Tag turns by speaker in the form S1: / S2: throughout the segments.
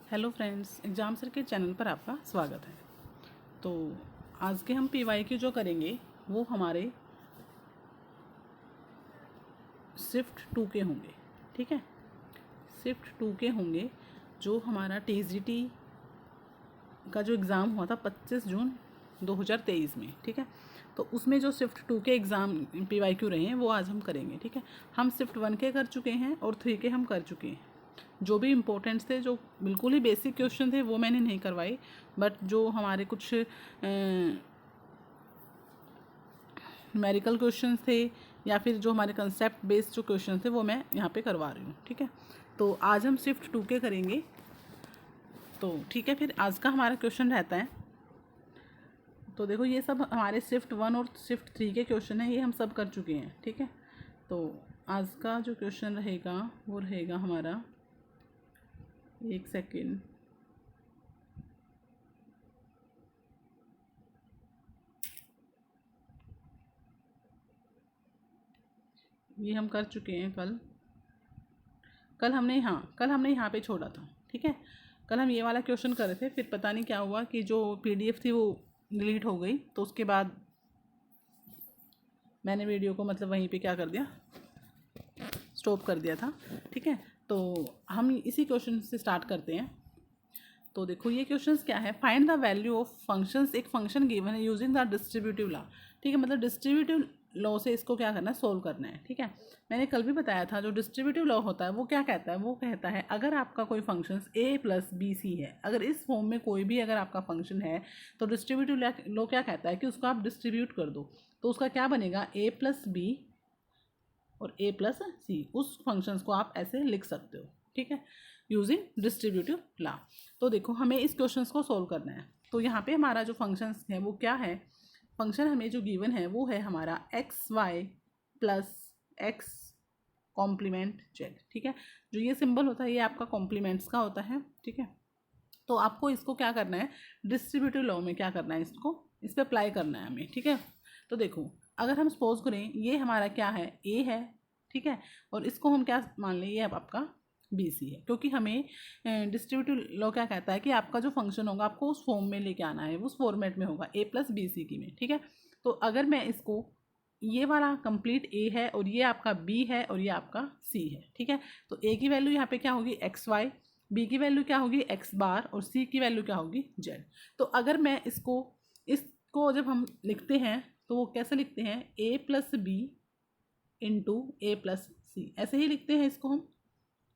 S1: Hello friends, exam sir के channel पर आपका स्वागत है। तो आज के हम PYQ जो करेंगे वो हमारे शिफ्ट 2 के होंगे। ठीक है, शिफ्ट 2 के होंगे जो हमारा TGT का जो एग्ज़ाम हुआ था 25 जून 2023 में। ठीक है, तो उसमें जो शिफ्ट 2 के एग्ज़ाम PYQ रहे हैं वो आज हम करेंगे। ठीक है, हम शिफ्ट 1 के कर चुके हैं और 3 के हम कर चुके हैं। जो भी इम्पोर्टेंट्स थे, जो बिल्कुल ही बेसिक क्वेश्चन थे वो मैंने नहीं करवाई, बट जो हमारे कुछ न्यूमेरिकल क्वेश्चंस थे या फिर जो हमारे कंसेप्ट बेस्ड जो क्वेश्चन थे वो मैं यहाँ पे करवा रही हूँ। ठीक है, तो आज हम शिफ्ट 2 के करेंगे। तो ठीक है, फिर आज का हमारा क्वेश्चन रहता है, तो देखो ये सब हमारे शिफ्ट 1 और शिफ्ट 3 के क्वेश्चन हैं, ये हम सब कर चुके हैं। ठीक है, तो आज का जो क्वेश्चन रहेगा वो रहेगा हमारा, एक सेकेंड, ये हम कर चुके हैं कल हमने यहाँ पे छोड़ा था। ठीक है, कल हम ये वाला क्वेश्चन कर रहे थे, फिर पता नहीं क्या हुआ कि जो PDF थी वो डिलीट हो गई, तो उसके बाद मैंने वीडियो को मतलब वहीं पे क्या कर दिया, स्टॉप कर दिया था। ठीक है, तो हम इसी क्वेश्चन से स्टार्ट करते हैं। तो देखो ये क्वेश्चंस क्या है, find the value of functions, एक फंक्शन गिवन है यूजिंग द डिस्ट्रीब्यूटिव लॉ। ठीक है, मतलब डिस्ट्रीब्यूटिव लॉ से इसको क्या करना है, सोल्व करना है। ठीक है, मैंने कल भी बताया था जो डिस्ट्रीब्यूटिव लॉ होता है वो क्या कहता है, वो कहता है अगर आपका कोई फंक्शन A+BC है, अगर इस फॉर्म में कोई भी अगर आपका फंक्शन है तो डिस्ट्रीब्यूटिव लॉ क्या कहता है कि उसको आप डिस्ट्रीब्यूट कर दो, तो उसका क्या बनेगा, A+B और A+C। उस फंक्शंस को आप ऐसे लिख सकते हो। ठीक है, यूजिंग डिस्ट्रीब्यूटिव लॉ। तो देखो हमें इस क्वेश्चंस को सोल्व करना है। तो यहाँ पे हमारा जो फंक्शंस है वो क्या है, फंक्शन हमें जो गिवन है वो है हमारा XY plus X complement Z। ठीक है, जो ये सिंबल होता है ये आपका कॉम्प्लीमेंट्स का होता है। ठीक है, तो आपको इसको क्या करना है, डिस्ट्रीब्यूटिव लॉ में क्या करना है, इसको इस पर अप्लाई करना है हमें। ठीक है, तो देखो अगर हम सपोज करें ये हमारा क्या है, A है। ठीक है, और इसको हम क्या मान लें, ये अब आपका BC है, क्योंकि हमें डिस्ट्रीब्यूटिव लॉ क्या कहता है कि आपका जो फंक्शन होगा आपको उस फॉर्म में लेके आना है, उस फॉर्मेट में होगा A+BC की में। ठीक है, तो अगर मैं इसको, ये वाला कंप्लीट A है और ये आपका B है और ये आपका C है। ठीक है, तो A की वैल्यू यहाँ पे क्या होगी, XY, B की वैल्यू क्या होगी, X बार, और C की वैल्यू क्या होगी, Z। तो अगर मैं इसको जब हम लिखते हैं तो वो कैसे लिखते हैं, A+B इंटू A+C, ऐसे ही लिखते हैं इसको हम।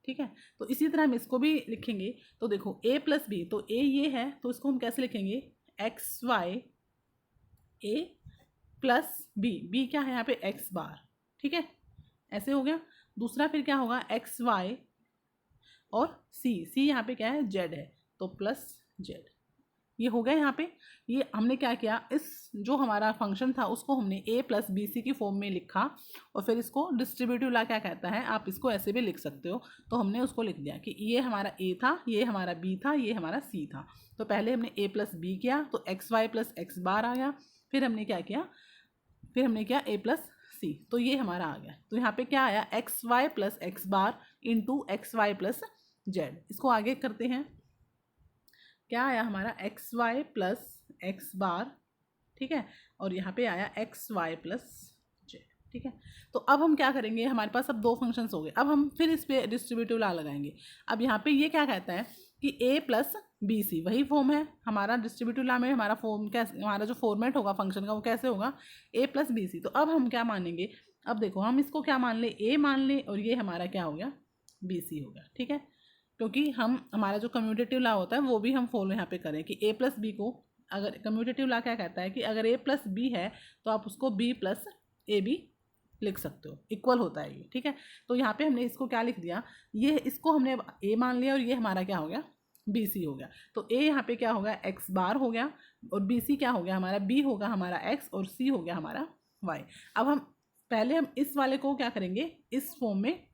S1: ठीक है, तो इसी तरह हम इसको भी लिखेंगे। तो देखो A+B, तो A ये है तो इसको हम कैसे लिखेंगे, XY A+B क्या है यहाँ पे, X बार। ठीक है, ऐसे हो गया। दूसरा फिर क्या होगा, XY और C यहाँ पे क्या है, Z है, तो +Z। ये हो गया यहाँ पे। ये हमने क्या किया, इस जो हमारा फंक्शन था उसको हमने A+BC की फॉर्म में लिखा, और फिर इसको डिस्ट्रीब्यूटिव लॉ क्या कहता है, आप इसको ऐसे भी लिख सकते हो। तो हमने उसको लिख दिया कि ये हमारा A था, ये हमारा B था, ये हमारा C था। तो पहले हमने A+B किया तो XY + X बार आ गया, फिर हमने क्या किया, A+C, तो ये हमारा आ गया। तो यहाँ पे क्या आया, XY + X bar into XY + Z। इसको आगे करते हैं, क्या आया हमारा, XY + X बार। ठीक है, और यहाँ पे आया XY + Z। ठीक है, तो अब हम क्या करेंगे, हमारे पास अब दो फंक्शंस हो गए, अब हम फिर इस पे डिस्ट्रीब्यूटिव लॉ लगाएंगे। अब यहाँ पे ये क्या कहता है कि A+BC, वही फॉर्म है हमारा डिस्ट्रीब्यूटिव लॉ में, हमारा फॉर्म कैसे, हमारा जो फॉर्मेट होगा फंक्शन का वो कैसे होगा, A+BC। तो अब हम क्या मानेंगे, अब देखो हम इसको क्या मान ले, A मान ले, और ये हमारा क्या हो गया, BC हो गया। ठीक है, क्योंकि हम हमारा जो कम्यूटेटिव लॉ होता है वो भी हम फॉलो यहाँ पे करें कि A+B को, अगर कम्यूटेटिव लॉ क्या कहता है कि अगर A+B है तो आप उसको B+AB लिख सकते हो, इक्वल होता है ये। ठीक है, तो यहाँ पे हमने इसको क्या लिख दिया, ये इसको हमने A मान लिया और ये हमारा क्या हो गया, BC हो गया। तो A यहाँ पे क्या होगा, X बार हो गया, और BC क्या हो गया हमारा, B होगा हमारा X, और C हो गया हमारा Y। अब हम पहले हम इस वाले को क्या करेंगे, इस फॉर्म में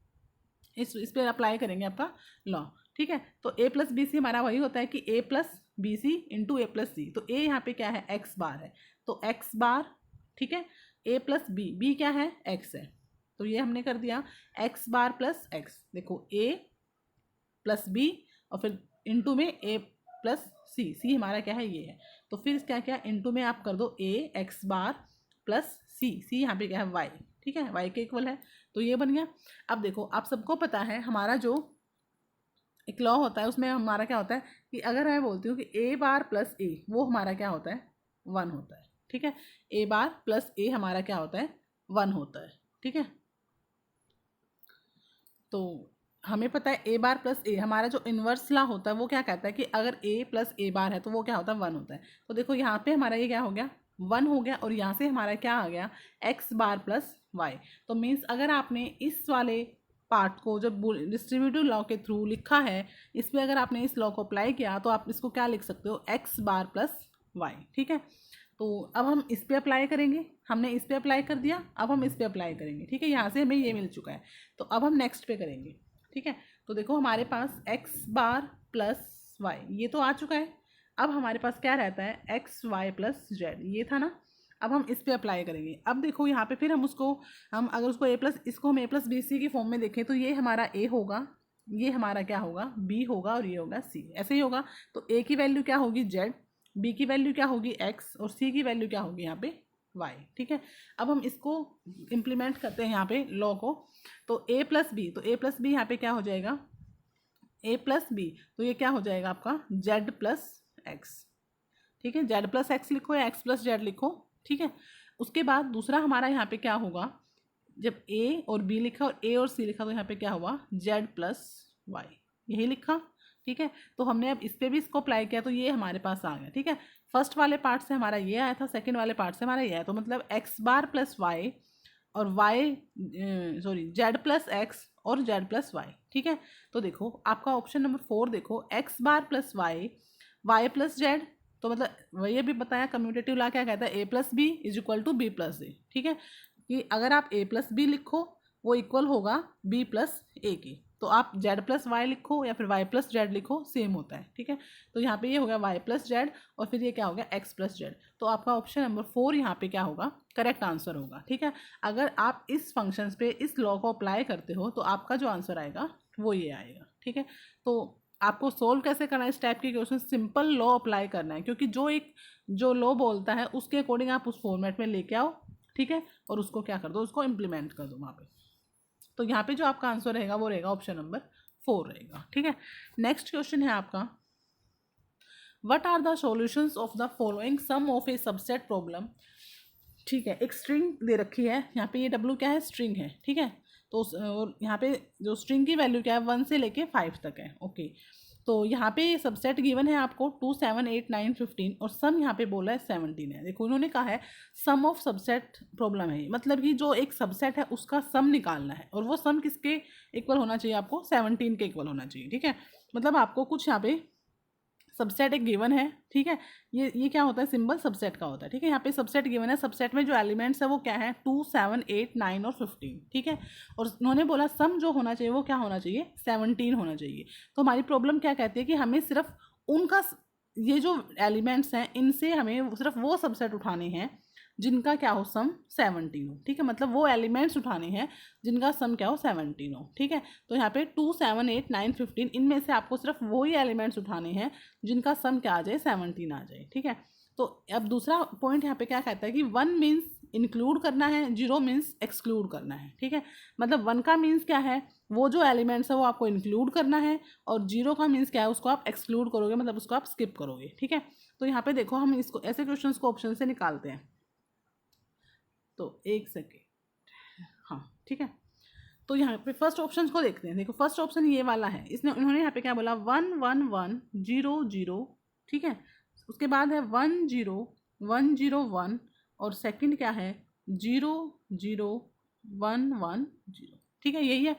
S1: इस पर अप्लाई करेंगे आपका लॉ। ठीक है, तो A+BC हमारा वही होता है कि A+BC इंटू A+C। तो A यहाँ पे क्या है, X बार है, तो X बार। ठीक है, A+B, B क्या है, X है, तो ये हमने कर दिया X बार + X। देखो A+B और फिर इनटू में a प्लस सी, सी हमारा क्या है ये है, तो फिर क्या क्या इनटू में आप कर दो a एक्स बार प्लस सी, सी यहाँ पे क्या है y, ठीक है, y के इक्वल है, तो ये बन गया। अब देखो आप सबको पता है हमारा जो एक लॉ होता है उसमें हमारा क्या होता है कि अगर मैं बोलती हूँ कि a बार प्लस a वो हमारा क्या होता है 1 होता है, ठीक है, a बार प्लस a हमारा क्या होता है 1 होता है, ठीक है। तो हमें पता है a बार प्लस a हमारा जो इन्वर्स ला होता है वो क्या कहता है कि अगर a प्लस a बार है तो वो क्या होता है 1 होता है। तो देखो यहाँ पे हमारा ये क्या हो गया 1 हो गया, और यहाँ से हमारा क्या आ गया x बार प्लस y। तो मीन्स अगर आपने इस वाले पार्ट को जब डिस्ट्रीब्यूटिव लॉ के थ्रू लिखा है, इस पर अगर आपने इस लॉ को अप्लाई किया तो आप इसको क्या लिख सकते हो x बार प्लस y, ठीक है। तो अब हम इस पे अप्लाई करेंगे, हमने इस पे अप्लाई कर दिया, अब हम इस पे अप्लाई करेंगे, ठीक है, यहाँ से हमें ये मिल चुका है, तो अब हम नेक्स्ट पे करेंगे, ठीक है। तो देखो हमारे पास x बार प्लस वाई ये तो आ चुका है, अब हमारे पास क्या रहता है एक्स वाई प्लस जेड, ये था ना, अब हम इस पे अप्लाई करेंगे। अब देखो यहाँ पे फिर हम अगर उसको a प्लस इसको हम a प्लस बी सी की फॉर्म में देखें तो ये हमारा a होगा, ये हमारा क्या होगा b होगा, और ये होगा c, ऐसे ही होगा। तो a की वैल्यू क्या होगी z, b की वैल्यू क्या होगी x, और c की वैल्यू क्या होगी यहाँ पे y, ठीक है। अब हम इसको इम्प्लीमेंट करते हैं यहाँ पे लॉ को, तो a प्लस बी, तो a प्लस बी यहाँ पे क्या हो जाएगा a प्लस बी, तो ये क्या हो जाएगा आपका z प्लस एक्स, ठीक है, z प्लस एक्स लिखो या x प्लस जेड लिखो, ठीक है। उसके बाद दूसरा हमारा यहाँ पे क्या होगा, जब a और b लिखा और a और c लिखा तो यहाँ पे क्या हुआ z प्लस वाई, यही लिखा, ठीक है। तो हमने अब इस पर भी इसको अप्लाई किया तो ये हमारे पास आ गया, ठीक है। फर्स्ट वाले पार्ट से हमारा ये आया था, सेकंड वाले पार्ट से हमारा ये आया, तो मतलब x बार प्लस वाई और z प्लस एक्स और z प्लस वाई, ठीक है। तो देखो आपका ऑप्शन नंबर 4 देखो x bar plus y y plus z, तो मतलब वही भी बताया कम्यूटेटिव लॉ क्या कहता है a plus B is equal to B plus A, ठीक है, कि अगर आप a प्लस बी लिखो वो इक्वल होगा b प्लस ए की, तो आप z प्लस वाई लिखो या फिर y प्लस जेड लिखो सेम होता है, ठीक है। तो यहाँ पे ये हो गया y प्लस जेड और फिर ये क्या हो गया x प्लस जेड, तो आपका ऑप्शन नंबर 4 यहाँ पे क्या होगा करेक्ट आंसर होगा, ठीक है। अगर आप इस फंक्शंस पे इस लॉ को अप्लाई करते हो तो आपका जो आंसर आएगा वो ये आएगा, ठीक है। तो आपको सोल्व कैसे करना है इस टाइप के क्वेश्चन, सिंपल लॉ अप्लाई करना है, क्योंकि जो लॉ बोलता है उसके अकॉर्डिंग आप उस फॉर्मेट में लेके आओ, ठीक है, और उसको क्या कर दो उसको इम्प्लीमेंट कर दो वहाँ पे। तो यहाँ पे जो आपका आंसर रहेगा वो रहेगा ऑप्शन नंबर 4 रहेगा, ठीक है। नेक्स्ट क्वेश्चन है आपका what are the solutions of the following sum of a subset problem, ठीक है। एक स्ट्रिंग दे रखी है यहाँ पे, ये W क्या है स्ट्रिंग है, ठीक है। तो और यहाँ पे जो स्ट्रिंग की वैल्यू क्या है 1 से लेके 5 तक है, ओके। तो यहाँ पे सबसेट गिवन है आपको 2 7 8 9 15 और सम यहाँ पे बोला है 17 है। देखो उन्होंने कहा है सम ऑफ सबसेट प्रॉब्लम है, मतलब कि जो एक सबसेट है उसका सम निकालना है, और वो सम किसके इक्वल होना चाहिए आपको 17 के इक्वल होना चाहिए, ठीक है। मतलब आपको कुछ यहाँ पे सबसेट एक गिवन है, ठीक है, ये क्या होता है सिंबल सबसेट का होता है, ठीक है। यहाँ पे सबसेट गिवन है, सबसेट में जो एलिमेंट्स है वो क्या है 2 7 8 9 और 15, ठीक है। और उन्होंने बोला सम जो होना चाहिए वो क्या होना चाहिए 17 होना चाहिए। तो हमारी प्रॉब्लम क्या कहती है कि हमें सिर्फ उनका ये जो एलिमेंट्स हैं इनसे हमें सिर्फ वो सबसेट उठाने हैं जिनका क्या हो सम 17 हो, ठीक है, मतलब वो एलिमेंट्स उठाने हैं जिनका सम क्या हो 17 हो, ठीक है। तो यहाँ पे 2 7 8 9 15 इनमें से आपको सिर्फ वही एलिमेंट्स उठाने हैं जिनका सम क्या आ जाए 17 आ जाए, ठीक है। तो अब दूसरा पॉइंट यहाँ पे क्या कहता है कि 1 मीन्स इंक्लूड करना है, 0 मीन्स एक्सक्लूड करना है, ठीक है। मतलब 1 का मीन्स क्या है वो जो एलिमेंट्स है वो आपको इंक्लूड करना है, और 0 का मीन्स क्या है उसको आप एक्सक्लूड करोगे, मतलब उसको आप स्किप करोगे, ठीक है। तो यहाँ पे देखो हम इसको ऐसे क्वेश्चन को ऑप्शन से निकालते हैं, तो एक सेकेंड, हाँ ठीक है। तो यहाँ पे फर्स्ट ऑप्शन को देखते हैं। देखो फर्स्ट ऑप्शन ये वाला है, इन्होंने यहाँ पे क्या बोला 1 1 1 0 0, ठीक है। उसके बाद है 1 0 1 0 1 और सेकंड क्या है 0 0 1 1 0, ठीक है, यही है।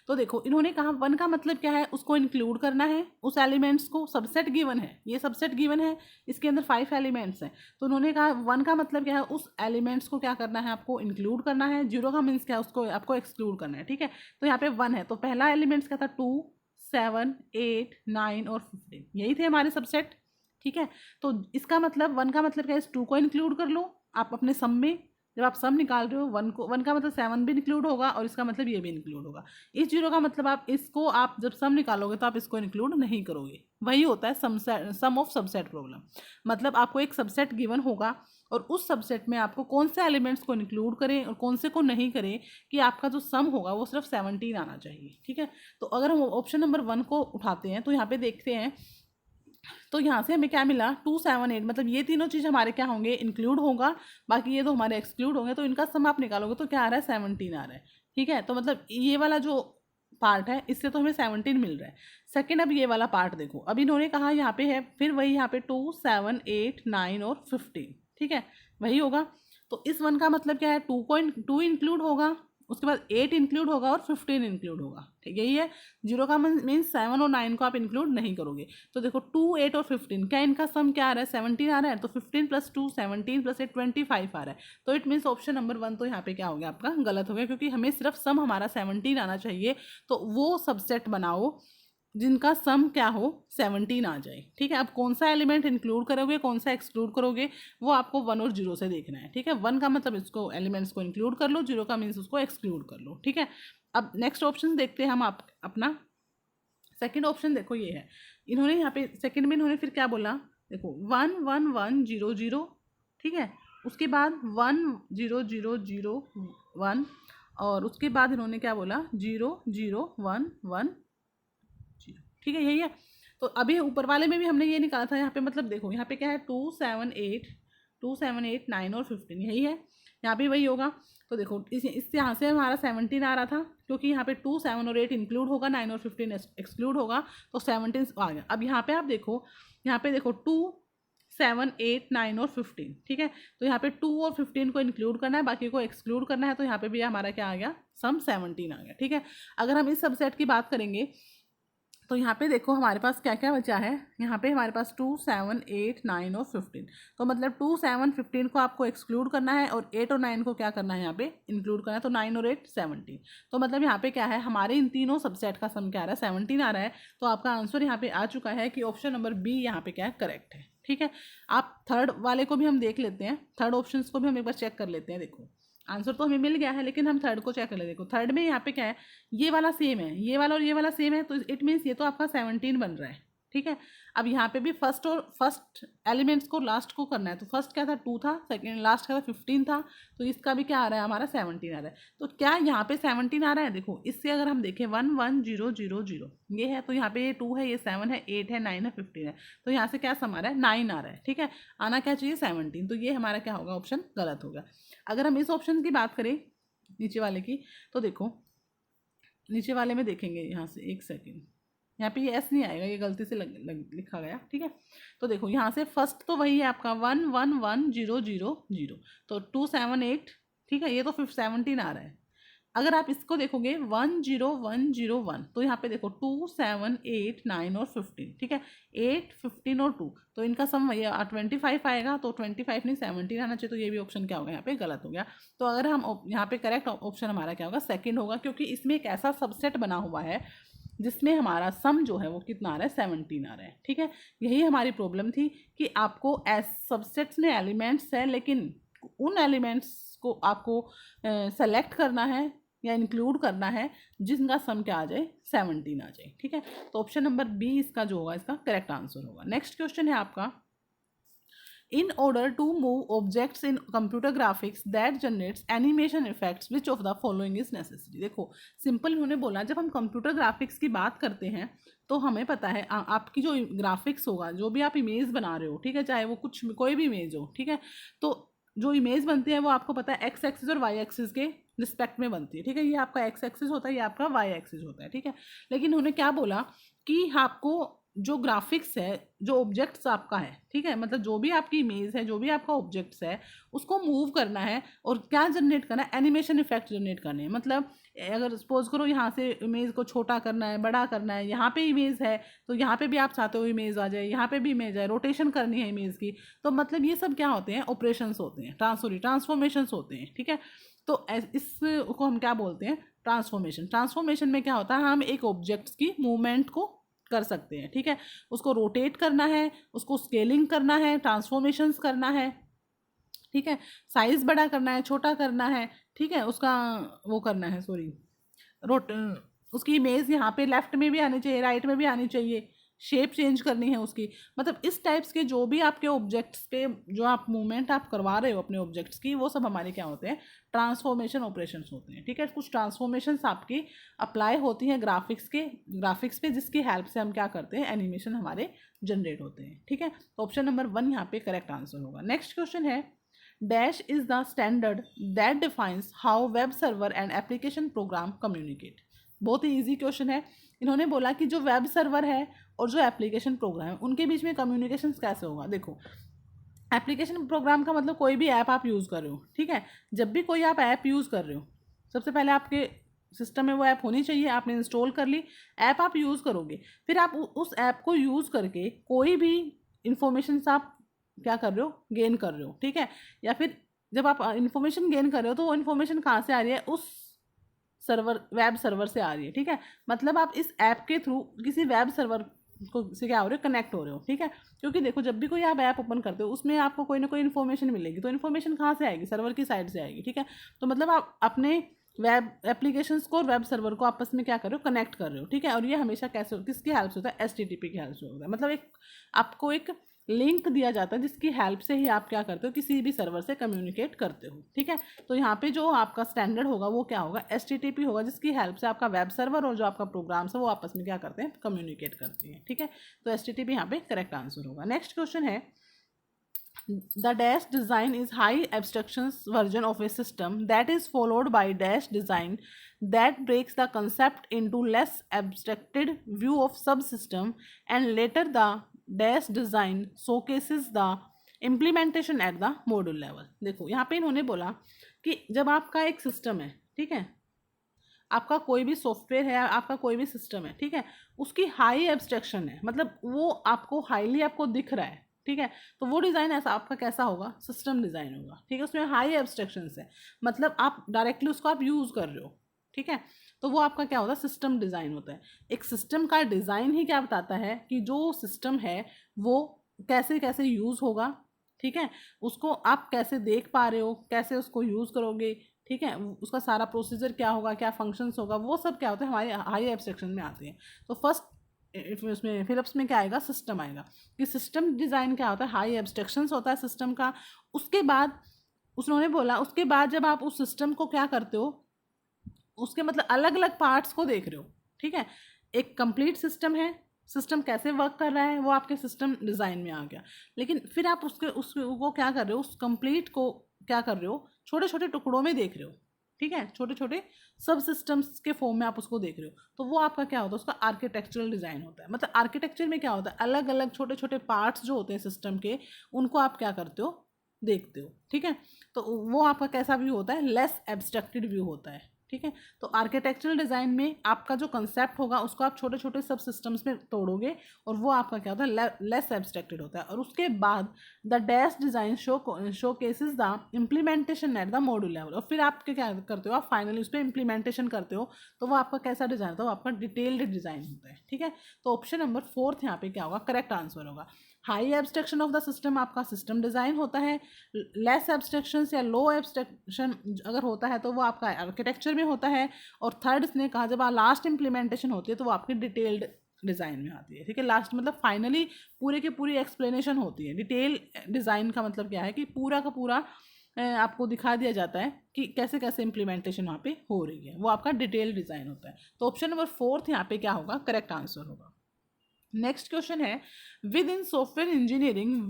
S1: तो देखो इन्होंने कहा 1 का मतलब क्या है उसको इंक्लूड करना है उस एलिमेंट्स को, सबसेट गिवन है, ये सबसेट गिवन है, इसके अंदर 5 एलिमेंट्स हैं। तो उन्होंने कहा 1 का मतलब क्या है उस एलिमेंट्स को क्या करना है आपको इंक्लूड करना है, 0 का मीन्स क्या है उसको आपको एक्सक्लूड करना है, ठीक है। तो यहाँ पे 1 है तो पहला एलिमेंट्स क्या था 2 7 8 9 और 15, यही थे हमारे सबसेट, ठीक है। तो इसका मतलब 1 का मतलब क्या है इस 2 को इंक्लूड कर लो आप अपने सम में, जब आप सम निकाल रहे हो वन को, वन का मतलब 7 भी इंक्लूड होगा और इसका मतलब ये भी इंक्लूड होगा। इस 0 का मतलब आप जब सम निकालोगे तो आप इसको इंक्लूड नहीं करोगे। वही होता है सम ऑफ सबसेट प्रॉब्लम। मतलब आपको एक सबसेट गिवन होगा और उस सबसेट में आपको कौन से एलिमेंट्स को इंक्लूड करें और कौन से को नहीं करें कि आपका जो सम होगा वो सिर्फ 17 आना चाहिए। ठीक है, तो अगर हम ऑप्शन नंबर 1 को उठाते हैं तो यहाँ पे देखते हैं, तो यहाँ से हमें क्या मिला 278, मतलब ये तीनों चीज़ हमारे क्या होंगे, इंक्लूड होगा, बाकी ये तो हमारे एक्सक्लूड होंगे। तो इनका सम आप निकालोगे तो क्या आ रहा है, 17 आ रहा है। ठीक है, तो मतलब ये वाला जो पार्ट है इससे तो हमें 17 मिल रहा है। सेकंड, अब ये वाला पार्ट देखो, अब इन्होंने कहा यहाँ पे है, फिर वही यहाँ पे 2 7 8 9 और 15। ठीक है, वही होगा। तो इस 1 का मतलब क्या है, 2 इंक्लूड होगा, उसके बाद 8 इंक्लूड होगा और 15 इंक्लूड होगा। ठीक, यही है। 0 का मीन्स 7 और 9 को आप इंक्लूड नहीं करोगे। तो देखो 2 8 और 15, क्या इनका सम क्या आ रहा है, 17 आ रहा है। तो 15 + 2 17 + 8 25 आ रहा है। तो इट मीन्स ऑप्शन नंबर 1 तो यहाँ पे क्या हो गया, आपका गलत हो गया, क्योंकि हमें सिर्फ सम हमारा 17 आना चाहिए। तो वो सबसेट बनाओ जिनका सम क्या हो, 17 आ जाए। ठीक है, अब कौन सा एलिमेंट इंक्लूड करोगे, कौन सा एक्सक्लूड करोगे, वो आपको 1 और 0 से देखना है। ठीक है, 1 का मतलब इसको एलिमेंट्स को इंक्लूड कर लो, 0 का मीन्स उसको एक्सक्लूड कर लो। ठीक है, अब नेक्स्ट ऑप्शन देखते हैं हम अपना सेकेंड ऑप्शन। देखो ये है, इन्होंने यहाँ पे सेकेंड में इन्होंने फिर क्या बोला, देखो 1 1 1 0 0। ठीक है, उसके बाद 1 0 0 0 1, और उसके बाद इन्होंने क्या बोला 0 0 1 1 0। ठीक है, यही है। तो अभी ऊपर वाले में भी हमने ये निकाला था, यहाँ पे मतलब देखो यहाँ पे क्या है 2 7 8 9 और 15, यही है। यहाँ पे वही होगा। तो देखो इससे यहाँ से हमारा 17 आ रहा था, क्योंकि यहाँ पे 2 7 और 8 इंक्लूड होगा, 9 और 15 एक्सक्लूड होगा, तो 17 आ गया। अब यहाँ पे आप देखो, यहाँ पे देखो 2 7 8 9 और 15। ठीक है, तो यहाँ पे 2 और 15 को इंक्लूड करना है, बाकी को एक्सक्लूड करना है। तो यहाँ पे भी हमारा क्या आ गया, सम 17 आ गया। ठीक है, अगर हम इस सबसेट की बात करेंगे तो यहाँ पे देखो हमारे पास क्या क्या बचा है। यहाँ पे हमारे पास 2 7 8 9 और 15। तो मतलब 2 7 15 को आपको एक्सक्लूड करना है और 8 और 9 को क्या करना है, यहाँ पे इंक्लूड करना है। तो 9 और 8 17। तो मतलब यहाँ पे क्या है, हमारे इन तीनों सबसेट का सम क्या आ रहा है, 17 आ रहा है। तो आपका आंसर यहाँ पे आ चुका है कि ऑप्शन नंबर बी यहाँ पे क्या है, करेक्ट है। ठीक है, आप थर्ड वाले को भी हम देख लेते हैं, थर्ड ऑप्शन को भी हम एक बार चेक कर लेते हैं। देखो आंसर तो हमें मिल गया है, लेकिन हम थर्ड को चेक कर ले। देखो थर्ड में यहाँ पे क्या है, ये वाला सेम है, ये वाला और ये वाला सेम है, तो इट मीन्स ये तो आपका 17 बन रहा है। ठीक है, अब यहाँ पे भी फर्स्ट एलिमेंट्स को लास्ट को करना है। तो फर्स्ट क्या था, 2 था, सेकेंड लास्ट क्या था, 15 था। तो इसका भी क्या आ रहा है, हमारा 17 आ रहा है। तो क्या यहाँ पे 17 आ रहा है, देखो इससे अगर हम देखें 1 1 0 0 0 ये है, तो यहाँ पे ये 2 है, ये 7 है, 8 है, 9 है, 15 है। तो यहाँ से क्या सम आ रहा है, 9 आ रहा है। ठीक है, आना क्या चाहिए, 17। तो ये हमारा क्या होगा, ऑप्शन गलत होगा। अगर हम इस ऑप्शन की बात करें नीचे वाले की, तो देखो नीचे वाले में देखेंगे, यहाँ से एक सेकेंड, यहाँ पे ये एस नहीं आएगा, ये गलती से लिखा गया। ठीक है, तो देखो यहाँ से फर्स्ट तो वही है आपका 1 1 1 0 0 0, तो 2 7 8। ठीक है, ये तो 17 आ रहा है। अगर आप इसको देखोगे 1 0 1 0 1, तो यहाँ पे देखो 2 7 8 9 और 15। ठीक है, 8 15 और 2, तो इनका सम वही 25 आएगा। तो 25 नहीं 17 आना चाहिए। तो ये भी ऑप्शन क्या होगा, यहाँ पे गलत हो गया। तो अगर हम यहाँ पे करेक्ट ऑप्शन हमारा क्या होगा, सेकंड होगा, क्योंकि इसमें एक ऐसा सबसेट बना हुआ है जिसमें हमारा सम जो है वो कितना आ रहा है, 17 आ रहा है। ठीक है, यही हमारी प्रॉब्लम थी कि आपको सबसेट्स में एलिमेंट्स है, लेकिन उन एलिमेंट्स को आपको सेलेक्ट करना है या इंक्लूड करना है जिनका सम क्या आ जाए, 17 आ जाए। ठीक है, तो ऑप्शन नंबर बी इसका जो होगा, इसका करेक्ट आंसर होगा। नेक्स्ट क्वेश्चन है आपका, in order to move objects in computer graphics that generates animation effects which of the following is necessary। देखो सिंपल उन्होंने बोला, जब हम कंप्यूटर ग्राफिक्स की बात करते हैं तो हमें पता है आपकी जो ग्राफिक्स होगा, जो भी आप इमेज बना रहे हो, ठीक है, चाहे वो कोई भी इमेज हो, ठीक है, तो जो इमेज बनती है वो आपको पता है एक्स एक्सिस और वाई एक्सिस के रिस्पेक्ट में बनती है। ठीक है, ये आपका एक्स एक्सिस होता है, ये आपका वाई एक्सिस होता है। ठीक है, लेकिन उन्होंने क्या बोला कि आपको जो ग्राफिक्स है, जो ऑब्जेक्ट्स आपका है, ठीक है, मतलब जो भी आपकी इमेज है, जो भी आपका ऑब्जेक्ट्स है, उसको मूव करना है और क्या जनरेट करना है, एनिमेशन इफेक्ट जनरेट करने हैं। मतलब अगर सपोज करो यहाँ से इमेज को छोटा करना है, बड़ा करना है, यहाँ पे इमेज है तो यहाँ पे भी आप चाहते हो इमेज आ जाए, यहाँ पे भी इमेज है, रोटेशन करनी है इमेज की, तो मतलब ये सब क्या होते हैं, ऑपरेशंस होते हैं, ट्रांसफॉर्मेशंस होते हैं। ठीक है, तो इसको हम क्या बोलते हैं, ट्रांसफॉर्मेशन में क्या होता है, हम एक ऑब्जेक्ट्स की मूवमेंट को कर सकते हैं। ठीक है, उसको रोटेट करना है, उसको स्केलिंग करना है, ट्रांसफॉर्मेशंस करना है, ठीक है, साइज़ बड़ा करना है, छोटा करना है, ठीक है, उसका वो करना है, सॉरी रोट उसकी इमेज यहाँ पे लेफ्ट में भी आनी चाहिए, राइट में भी आनी चाहिए, शेप चेंज करनी है उसकी, मतलब इस टाइप्स के जो भी आपके ऑब्जेक्ट्स पे जो आप मूवमेंट आप करवा रहे हो अपने ऑब्जेक्ट्स की, वो सब हमारे क्या होते हैं, ट्रांसफॉर्मेशन ऑपरेशंस होते हैं। ठीक है, कुछ ट्रांसफॉर्मेशंस आपकी अप्लाई होती हैं ग्राफिक्स पे, जिसकी हेल्प से हम क्या करते हैं, एनिमेशन हमारे जनरेट होते हैं। ठीक है, तो ऑप्शन नंबर 1 यहाँ पे करेक्ट आंसर होगा। नेक्स्ट क्वेश्चन है, dash is the standard that defines how web server and application program communicate. बहुत ही ईजी क्वेश्चन है। इन्होंने बोला कि जो वेब सर्वर है और जो एप्लीकेशन प्रोग्राम है उनके बीच में कम्युनिकेशन कैसे होगा। देखो, एप्लीकेशन प्रोग्राम का मतलब कोई भी ऐप आप यूज़ कर रहे हो। ठीक है, जब भी कोई आप ऐप यूज़ कर रहे हो, सबसे पहले आपके सिस्टम में वो ऐप होनी चाहिए, आपने इंस्टॉल कर ली, ऐप आप यूज़ करोगे, फिर आप उस ऐप को यूज़ करके कोई भी इंफॉर्मेशन आप क्या कर रहे हो, गेन कर रहे हो। ठीक है, या फिर जब आप इंफॉर्मेशन गेन कर रहे हो तो वो इन्फॉर्मेशन कहाँ से आ रही है, उस वेब सर्वर से आ रही है। ठीक है, मतलब आप इस ऐप के थ्रू किसी वेब सर्वर को से क्या हो रहे हो, कनेक्ट हो रहे हो। ठीक है, क्योंकि देखो, जब भी कोई आप ऐप ओपन करते हो उसमें आपको कोई ना कोई इन्फॉर्मेशन मिलेगी, तो इन्फॉर्मेशन कहाँ से आएगी, सर्वर की साइड से आएगी। ठीक है, तो मतलब आप अपने वेब एप्लीकेशंस को और वेब सर्वर को आपस में क्या कर रहे हो, कनेक्ट कर रहे हो। ठीक है, और ये हमेशा कैसे किसकी हेल्प से होता है, HTTP की हेल्प से होता है। मतलब आपको एक लिंक दिया जाता है जिसकी हेल्प से ही आप क्या करते हो, किसी भी सर्वर से कम्युनिकेट करते हो। ठीक है, तो यहाँ पे जो आपका स्टैंडर्ड होगा वो क्या होगा, HTTP होगा, जिसकी हेल्प से आपका वेब सर्वर और जो आपका प्रोग्राम्स है वो आपस में क्या करते हैं, कम्युनिकेट करते हैं। ठीक है, तो HTTP यहाँ पे करेक्ट आंसर होगा। नेक्स्ट क्वेश्चन है, the dash design is high abstractions version of a system that is followed by dash design that breaks the concept into less abstracted view of subsystem, and later the dash design showcases the implementation at the module level। देखो, यहाँ पे इन्होंने बोला कि जब आपका एक system है, ठीक है, आपका कोई भी सॉफ्टवेयर है, आपका कोई भी सिस्टम है, ठीक है, उसकी हाई एब्स्ट्रैक्शन है, मतलब वो आपको हाईली आपको दिख रहा है। ठीक है, तो वो डिज़ाइन ऐसा आपका कैसा होगा, सिस्टम डिज़ाइन होगा। ठीक है, उसमें हाई एब्स्ट्रैक्शन है, मतलब आप डायरेक्टली उसको आप यूज़ कर रहे हो। ठीक है, तो वो आपका क्या होता है, सिस्टम डिज़ाइन होता है। एक सिस्टम का डिज़ाइन ही क्या बताता है कि जो सिस्टम है वो कैसे कैसे यूज़ होगा। ठीक है, उसको आप कैसे देख पा रहे हो, कैसे उसको यूज़ करोगे। ठीक है, उसका सारा प्रोसीजर क्या होगा, क्या फंक्शंस होगा, वो सब क्या होता है, हमारे हाई एब्स्ट्रैक्शन में आते हैं। तो फर्स्ट उसमें फिलिप्स में क्या आएगा, सिस्टम आएगा, कि सिस्टम डिज़ाइन क्या होता है, हाई एब्स्ट्रैक्शंस होता है सिस्टम का। उसके बाद उन्होंने बोला, उसके बाद जब आप उस सिस्टम को क्या करते हो, उसके मतलब अलग अलग पार्ट्स को देख रहे हो। ठीक है, एक कंप्लीट सिस्टम है, सिस्टम कैसे वर्क कर रहा है वो आपके सिस्टम डिज़ाइन में आ गया, लेकिन फिर आप उसको क्या कर रहे हो, उस कंप्लीट को क्या कर रहे हो, छोटे छोटे टुकड़ों में देख रहे हो। ठीक है, छोटे छोटे सब सिस्टम्स के फॉर्म में आप उसको देख रहे हो, तो वो आपका क्या होता है, उसका आर्किटेक्चरल डिज़ाइन होता है। मतलब आर्किटेक्चर में क्या होता है, अलग अलग छोटे छोटे पार्ट्स जो होते हैं सिस्टम के, उनको आप क्या करते हो, देखते हो। ठीक है, तो वो आपका कैसा व्यू होता है, लेस एब्स्ट्रैक्टेड व्यू होता है। ठीक है, तो आर्किटेक्चरल डिज़ाइन में आपका जो कंसेप्ट होगा उसको आप छोटे छोटे सब सिस्टम्स में तोड़ोगे, और वो आपका क्या होता है, लेस एब्स्ट्रैक्टेड होता है। और उसके बाद the dash design show cases the implementation at the module level, और फिर आप क्या करते हो, आप फाइनली उस पर इम्प्लीमेंटेशन करते हो, तो वो आपका कैसा डिज़ाइन होता है, वो आपका डिटेल्ड डिज़ाइन होता है। ठीक है, तो ऑप्शन नंबर 4 यहाँ पे क्या होगा, करेक्ट आंसर होगा। High abstraction of the system आपका सिस्टम डिज़ाइन होता है, लेस एब्स्ट्रैक्शन या लो एब्स्ट्रैक्शन अगर होता है तो वो आपका आर्किटेक्चर में होता है, और थर्ड इसने कहा जब लास्ट इम्प्लीमेंटेशन होती है तो वो आपकी डिटेल्ड डिज़ाइन में आती है। ठीक है, लास्ट मतलब फाइनली पूरे की पूरी एक्सप्लेनेशन होती है। डिटेल डिज़ाइन का मतलब क्या है कि पूरा का पूरा आपको दिखा दिया जाता है कि कैसे कैसे इम्प्लीमेंटेशन वहाँ पे हो रही है, वो आपका डिटेल डिज़ाइन होता है। तो ऑप्शन नंबर 4 यहाँ पे क्या होगा, करेक्ट आंसर होगा। नेक्स्ट क्वेश्चन है, with in software engineering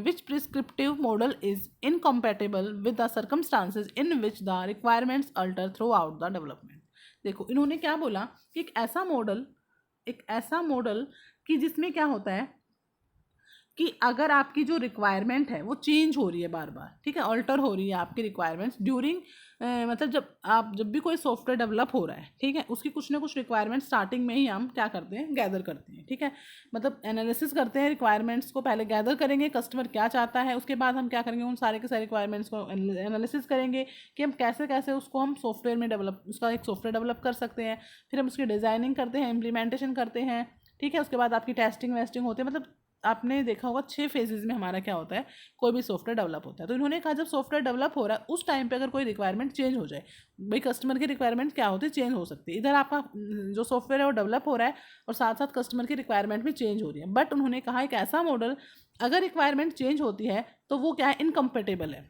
S1: which prescriptive model is incompatible with the circumstances in which the requirements alter throughout the development। देखो, इन्होंने क्या बोला कि एक ऐसा मॉडल कि जिसमें क्या होता है कि अगर आपकी जो रिक्वायरमेंट है वो चेंज हो रही है बार बार। ठीक है, अल्टर हो रही है आपकी रिक्वायरमेंट्स ड्यूरिंग मतलब जब भी कोई सॉफ्टवेयर डेवलप हो रहा है, ठीक है, उसकी कुछ ना कुछ रिक्वायरमेंट स्टार्टिंग में ही हम क्या करते हैं, गैदर करते हैं। ठीक है, मतलब एनालिसिस करते हैं, रिक्वायरमेंट्स को पहले गैदर करेंगे, कस्टमर क्या चाहता है, उसके बाद हम क्या करेंगे, उन सारे के सारे रिक्वायरमेंट्स को एनालिसिस करेंगे कि हम कैसे कैसे उसको हम सॉफ्टवेयर में उसका एक सॉफ्टवेयर डेवलप कर सकते हैं। फिर हम उसकी डिज़ाइनिंग करते हैं, इम्प्लीमेंटेशन करते हैं। ठीक है, उसके बाद आपकी टेस्टिंग वेस्टिंग होती है, मतलब आपने देखा होगा 6 फेजेज में हमारा क्या होता है, कोई भी सॉफ्टवेयर डेवलप होता है। तो इन्होंने कहा जब सॉफ्टवेयर डेवलप हो रहा है उस टाइम पे अगर कोई रिक्वायरमेंट चेंज हो जाए, भाई कस्टमर की रिक्वायरमेंट क्या होती है, चेंज हो सकती है। इधर आपका जो सॉफ्टवेयर है वो डेवलप हो रहा है और साथ साथ कस्टमर की रिक्वायरमेंट भी चेंज हो रही है, बट उन्होंने कहा एक ऐसा मॉडल अगर रिक्वायरमेंट चेंज होती है तो वो क्या है, इनकम्पेटेबल है।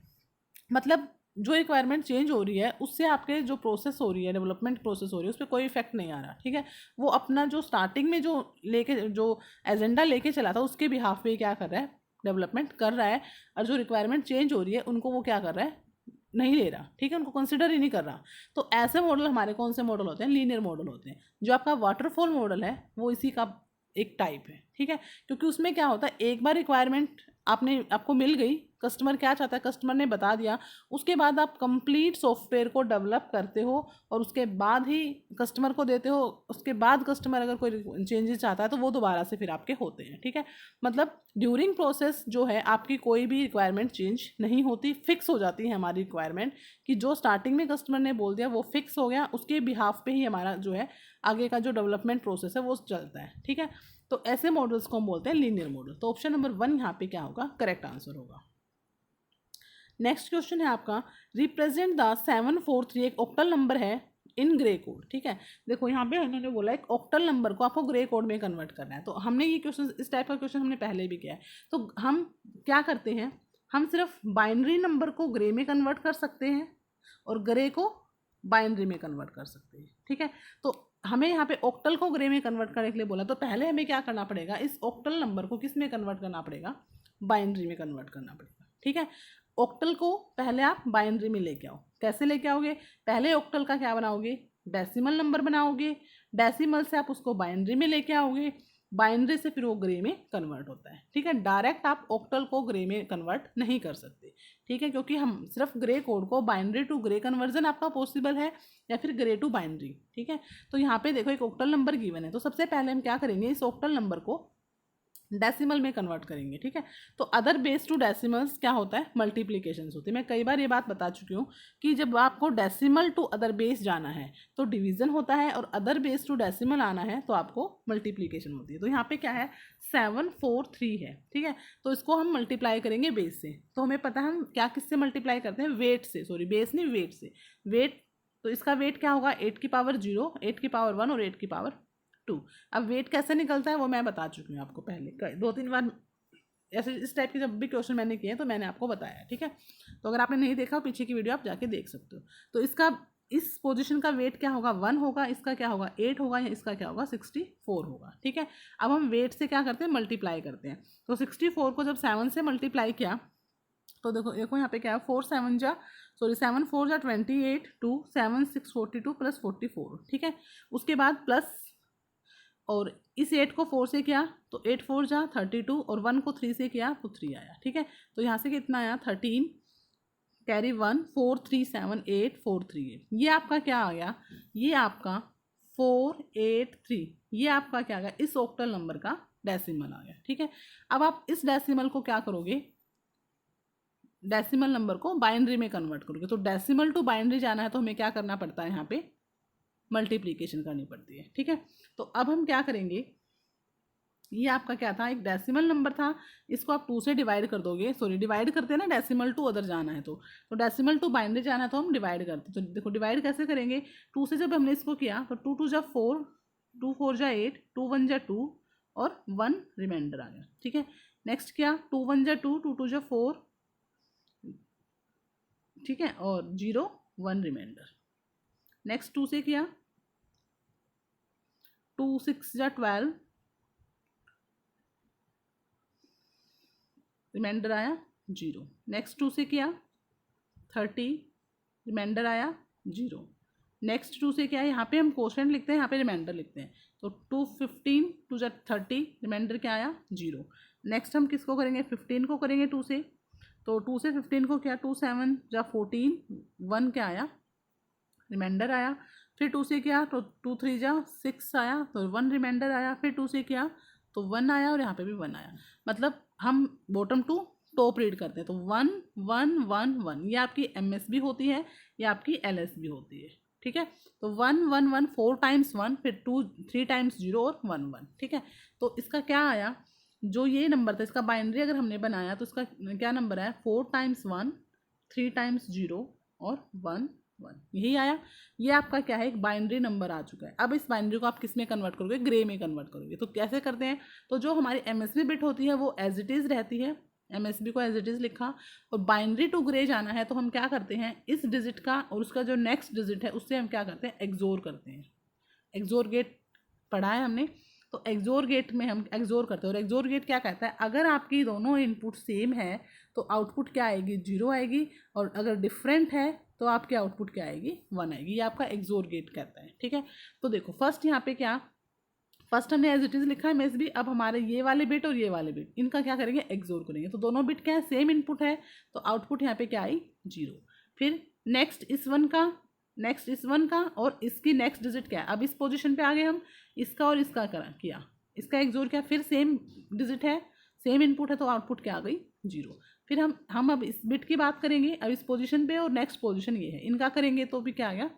S1: मतलब जो रिक्वायरमेंट चेंज हो रही है उससे आपके जो प्रोसेस हो रही है, डेवलपमेंट प्रोसेस हो रही है, उस पर कोई इफेक्ट नहीं आ रहा, ठीक है। वो अपना जो स्टार्टिंग में जो लेके जो एजेंडा लेके चला था उसके बिहाफ पे क्या कर रहा है, डेवलपमेंट कर रहा है, और जो रिक्वायरमेंट चेंज हो रही है उनको वो क्या कर रहा है, नहीं ले रहा, ठीक है, उनको कंसिडर ही नहीं कर रहा। तो ऐसे मॉडल हमारे कौन से मॉडल होते हैं, लीनियर मॉडल होते हैं। जो आपका वाटरफॉल मॉडल है वो इसी का एक टाइप है, ठीक है, क्योंकि उसमें क्या होता है, एक बार रिक्वायरमेंट आपको मिल गई, कस्टमर क्या चाहता है कस्टमर ने बता दिया, उसके बाद आप कंप्लीट सॉफ्टवेयर को डेवलप करते हो और उसके बाद ही कस्टमर को देते हो। उसके बाद कस्टमर अगर कोई चेंजेस चाहता है तो वो दोबारा से फिर आपके होते हैं, ठीक है। मतलब ड्यूरिंग प्रोसेस जो है आपकी कोई भी रिक्वायरमेंट चेंज नहीं होती, फिक्स हो जाती है हमारी रिक्वायरमेंट, कि जो स्टार्टिंग में कस्टमर ने बोल दिया वो फिक्स हो गया, उसके बिहाफ पे ही हमारा जो है आगे का जो डेवलपमेंट प्रोसेस है वो चलता है, ठीक है। तो ऐसे मॉडल्स को हम बोलते हैं लीनियर मॉडल। तो ऑप्शन नंबर 1 यहाँ पे क्या होगा, करेक्ट आंसर होगा। नेक्स्ट क्वेश्चन है आपका, रिप्रेजेंट द 743, एक ऑक्टल नंबर है इन ग्रे कोड, ठीक है। देखो यहाँ पे उन्होंने बोला एक ऑक्टल नंबर को आपको ग्रे कोड में कन्वर्ट करना है। तो हमने ये क्वेश्चन, इस टाइप का क्वेश्चन हमने पहले भी किया है। तो हम क्या करते हैं, हम सिर्फ बाइनरी नंबर को ग्रे में कन्वर्ट कर सकते हैं और ग्रे को बाइनरी में कन्वर्ट कर सकते हैं, ठीक है। तो हमें यहाँ पे ऑक्टल को ग्रे में कन्वर्ट करने के लिए बोला, तो पहले हमें क्या करना पड़ेगा, इस ऑक्टल नंबर को किस में कन्वर्ट करना पड़ेगा, बाइनरी में कन्वर्ट करना पड़ेगा, ठीक है। ऑक्टल को पहले आप बाइनरी में लेके आओ। कैसे लेके आओगे, पहले ऑक्टल का क्या बनाओगे, डेसिमल नंबर बनाओगे, डेसिमल से आप उसको बाइनरी में लेके आओगे, बाइनरी से फिर वो ग्रे में कन्वर्ट होता है, ठीक है। डायरेक्ट आप ऑक्टल को ग्रे में कन्वर्ट नहीं कर सकते, ठीक है, क्योंकि हम सिर्फ ग्रे कोड को बाइनरी टू ग्रे कन्वर्जन आपका पॉसिबल है या फिर ग्रे टू बाइनरी, ठीक है। तो यहाँ पे देखो एक ऑक्टल नंबर गिवन है, तो सबसे पहले हम क्या करेंगे, इस ऑक्टल नंबर को डेसिमल में कन्वर्ट करेंगे, ठीक है। तो अदर बेस टू डेसिमल्स क्या होता है, मल्टीप्लिकेशंस होती है। मैं कई बार ये बात बता चुकी हूँ कि जब आपको डेसिमल टू अदर बेस जाना है तो डिवीजन होता है, और अदर बेस टू डेसिमल आना है तो आपको मल्टीप्लिकेशन होती है। तो यहाँ पे क्या है, 743 है, ठीक है। तो इसको हम मल्टीप्लाई करेंगे बेस से। तो हमें पता है हम क्या किससे मल्टीप्लाई करते हैं, वेट से, सॉरी बेस नहीं वेट से, वेट। तो इसका वेट क्या होगा, 8 की पावर 0, 8 की पावर 1 और 8 की पावर 2। अब वेट कैसे निकलता है वो मैं बता चुकी हूँ आपको पहले 2-3 बार, ऐसे इस टाइप के जब भी क्वेश्चन मैंने किए तो मैंने आपको बताया, ठीक है। तो अगर आपने नहीं देखा पीछे की वीडियो आप जाके देख सकते हो। तो इसका इस पोजीशन का वेट क्या होगा, 1 होगा, इसका क्या होगा 8 होगा, या इसका क्या होगा 64 होगा, ठीक है। अब हम वेट से क्या करते हैं, मल्टीप्लाई करते हैं। तो 64 को जब 7 से मल्टीप्लाई किया तो देखो देखो यहाँ पे क्या है, 7 4 जा 28, 2 7 6 42 प्लस 44, ठीक है। उसके बाद प्लस, और इस 8 को 4 से किया तो 8 4 जा 32, और 1 को 3 से किया तो 3 आया, ठीक है। तो यहाँ से कितना आया, 13 कैरी 1 4 3 7 8 4 3 8, ये आपका क्या आ गया, ये आपका 483, ये आपका क्या आ गया, इस ऑक्टल नंबर का डेसिमल आ गया, ठीक है। अब आप इस डेसिमल को क्या करोगे, डेसिमल नंबर को बाइनरी में कन्वर्ट करोगे। तो डेसिमल टू बाइनरी जाना है तो हमें क्या करना पड़ता है, यहाँ पे मल्टीप्लिकेशन करनी पड़ती है, ठीक है। तो अब हम क्या करेंगे, ये आपका क्या था, एक डेसिमल नंबर था, इसको आप 2 से डिवाइड कर दोगे, सॉरी डिवाइड करते हैं ना, डेसिमल टू अदर जाना है तो डेसिमल टू बाइनरी जाना है तो हम डिवाइड करते हैं। तो देखो डिवाइड कैसे करेंगे, 2 से जब हमने इसको किया तो 2 2 जा 4, 2 4 जा 8, 2 1 जा 2 और 1 रिमाइंडर आ गया, ठीक है। नेक्स्ट क्या, 2 1 जा 2, 2 2 जा 4, ठीक है, और 0 1 रिमाइंडर। नेक्स्ट 2 से किया, 2 6 जा 12, रिमाइंडर आया 0। नेक्स्ट 2 से किया 30, रिमाइंडर आया 0। नेक्स्ट 2 से क्या है, यहाँ पे हम क्वोशंट लिखते हैं, यहाँ पे रिमाइंडर लिखते हैं। तो 2 15 2 जा 30, रिमाइंडर क्या आया 0। नेक्स्ट हम किसको करेंगे, 15 को करेंगे 2 से। तो 2 से 15 को क्या, 2 7 जा 14, 1 क्या आया, रिमाइंडर आया। फिर 2 से किया तो 2 3 जा 6 आया, तो 1 रिमाइंडर आया। फिर 2 से किया तो 1 आया, और यहाँ पे भी 1 आया। मतलब हम बॉटम टू टॉप रीड करते हैं। तो 1 1 1 1, ये आपकी MS भी होती है, ये आपकी LS भी होती है, ठीक है। तो 1 1 1 4 टाइम्स 1, फिर 2 3 टाइम्स 0 और 1 1, ठीक है। तो इसका क्या आया, जो ये नंबर था इसका बाइनरी अगर हमने बनाया तो इसका क्या नंबर है, 4 टाइम्स 1, 3 टाइम्स 0 और 1 1, यही आया। ये आपका क्या है, एक बाइनरी नंबर आ चुका है। अब इस बाइनरी को आप किस में कन्वर्ट करोगे, ग्रे में कन्वर्ट करोगे। तो कैसे करते हैं, तो जो हमारी एमएसबी बिट होती है वो एज इट इज़ रहती है, एमएसबी को एज इट इज़ लिखा, और बाइनरी टू ग्रे जाना है तो हम क्या करते हैं, इस डिजिट का और उसका जो नेक्स्ट डिजिट है उससे हम क्या करते हैं, एक्सोर करते हैं। एक्सोर गेट पढ़ा है हमने, तो एक्सोर गेट में हम एक्सोर करते हैं। और एक्सोर गेट क्या कहता है, अगर आपकी दोनों इनपुट सेम है तो आउटपुट क्या आएगी, 0 आएगी, और अगर डिफरेंट है तो आपकी आउटपुट क्या आएगी, 1 आएगी। ये आपका एक्सोर गेट कहता है, ठीक है। तो देखो फर्स्ट यहाँ पे क्या, फर्स्ट हमने एज इट इज़ लिखा है एमएसबी, अब हमारे ये वाले बिट और ये वाले बिट इनका क्या करेंगे, एक्सोर करेंगे। तो दोनों बिट क्या है, सेम इनपुट है, तो आउटपुट यहाँ पे क्या आई, 0। फिर नेक्स्ट इस वन का और इसकी नेक्स्ट डिजिट क्या है, अब इस पोजीशन पे आ गए हम, इसका और इसका किया, इसका एक्सोर क्या, फिर सेम डिजिट है, सेम इनपुट है, तो आउटपुट क्या आ गई, 0। फिर हम अब इस बिट की बात करेंगे, अब इस पोजीशन पे और नेक्स्ट पोजीशन ये है, इनका करेंगे तो भी क्या आ गया,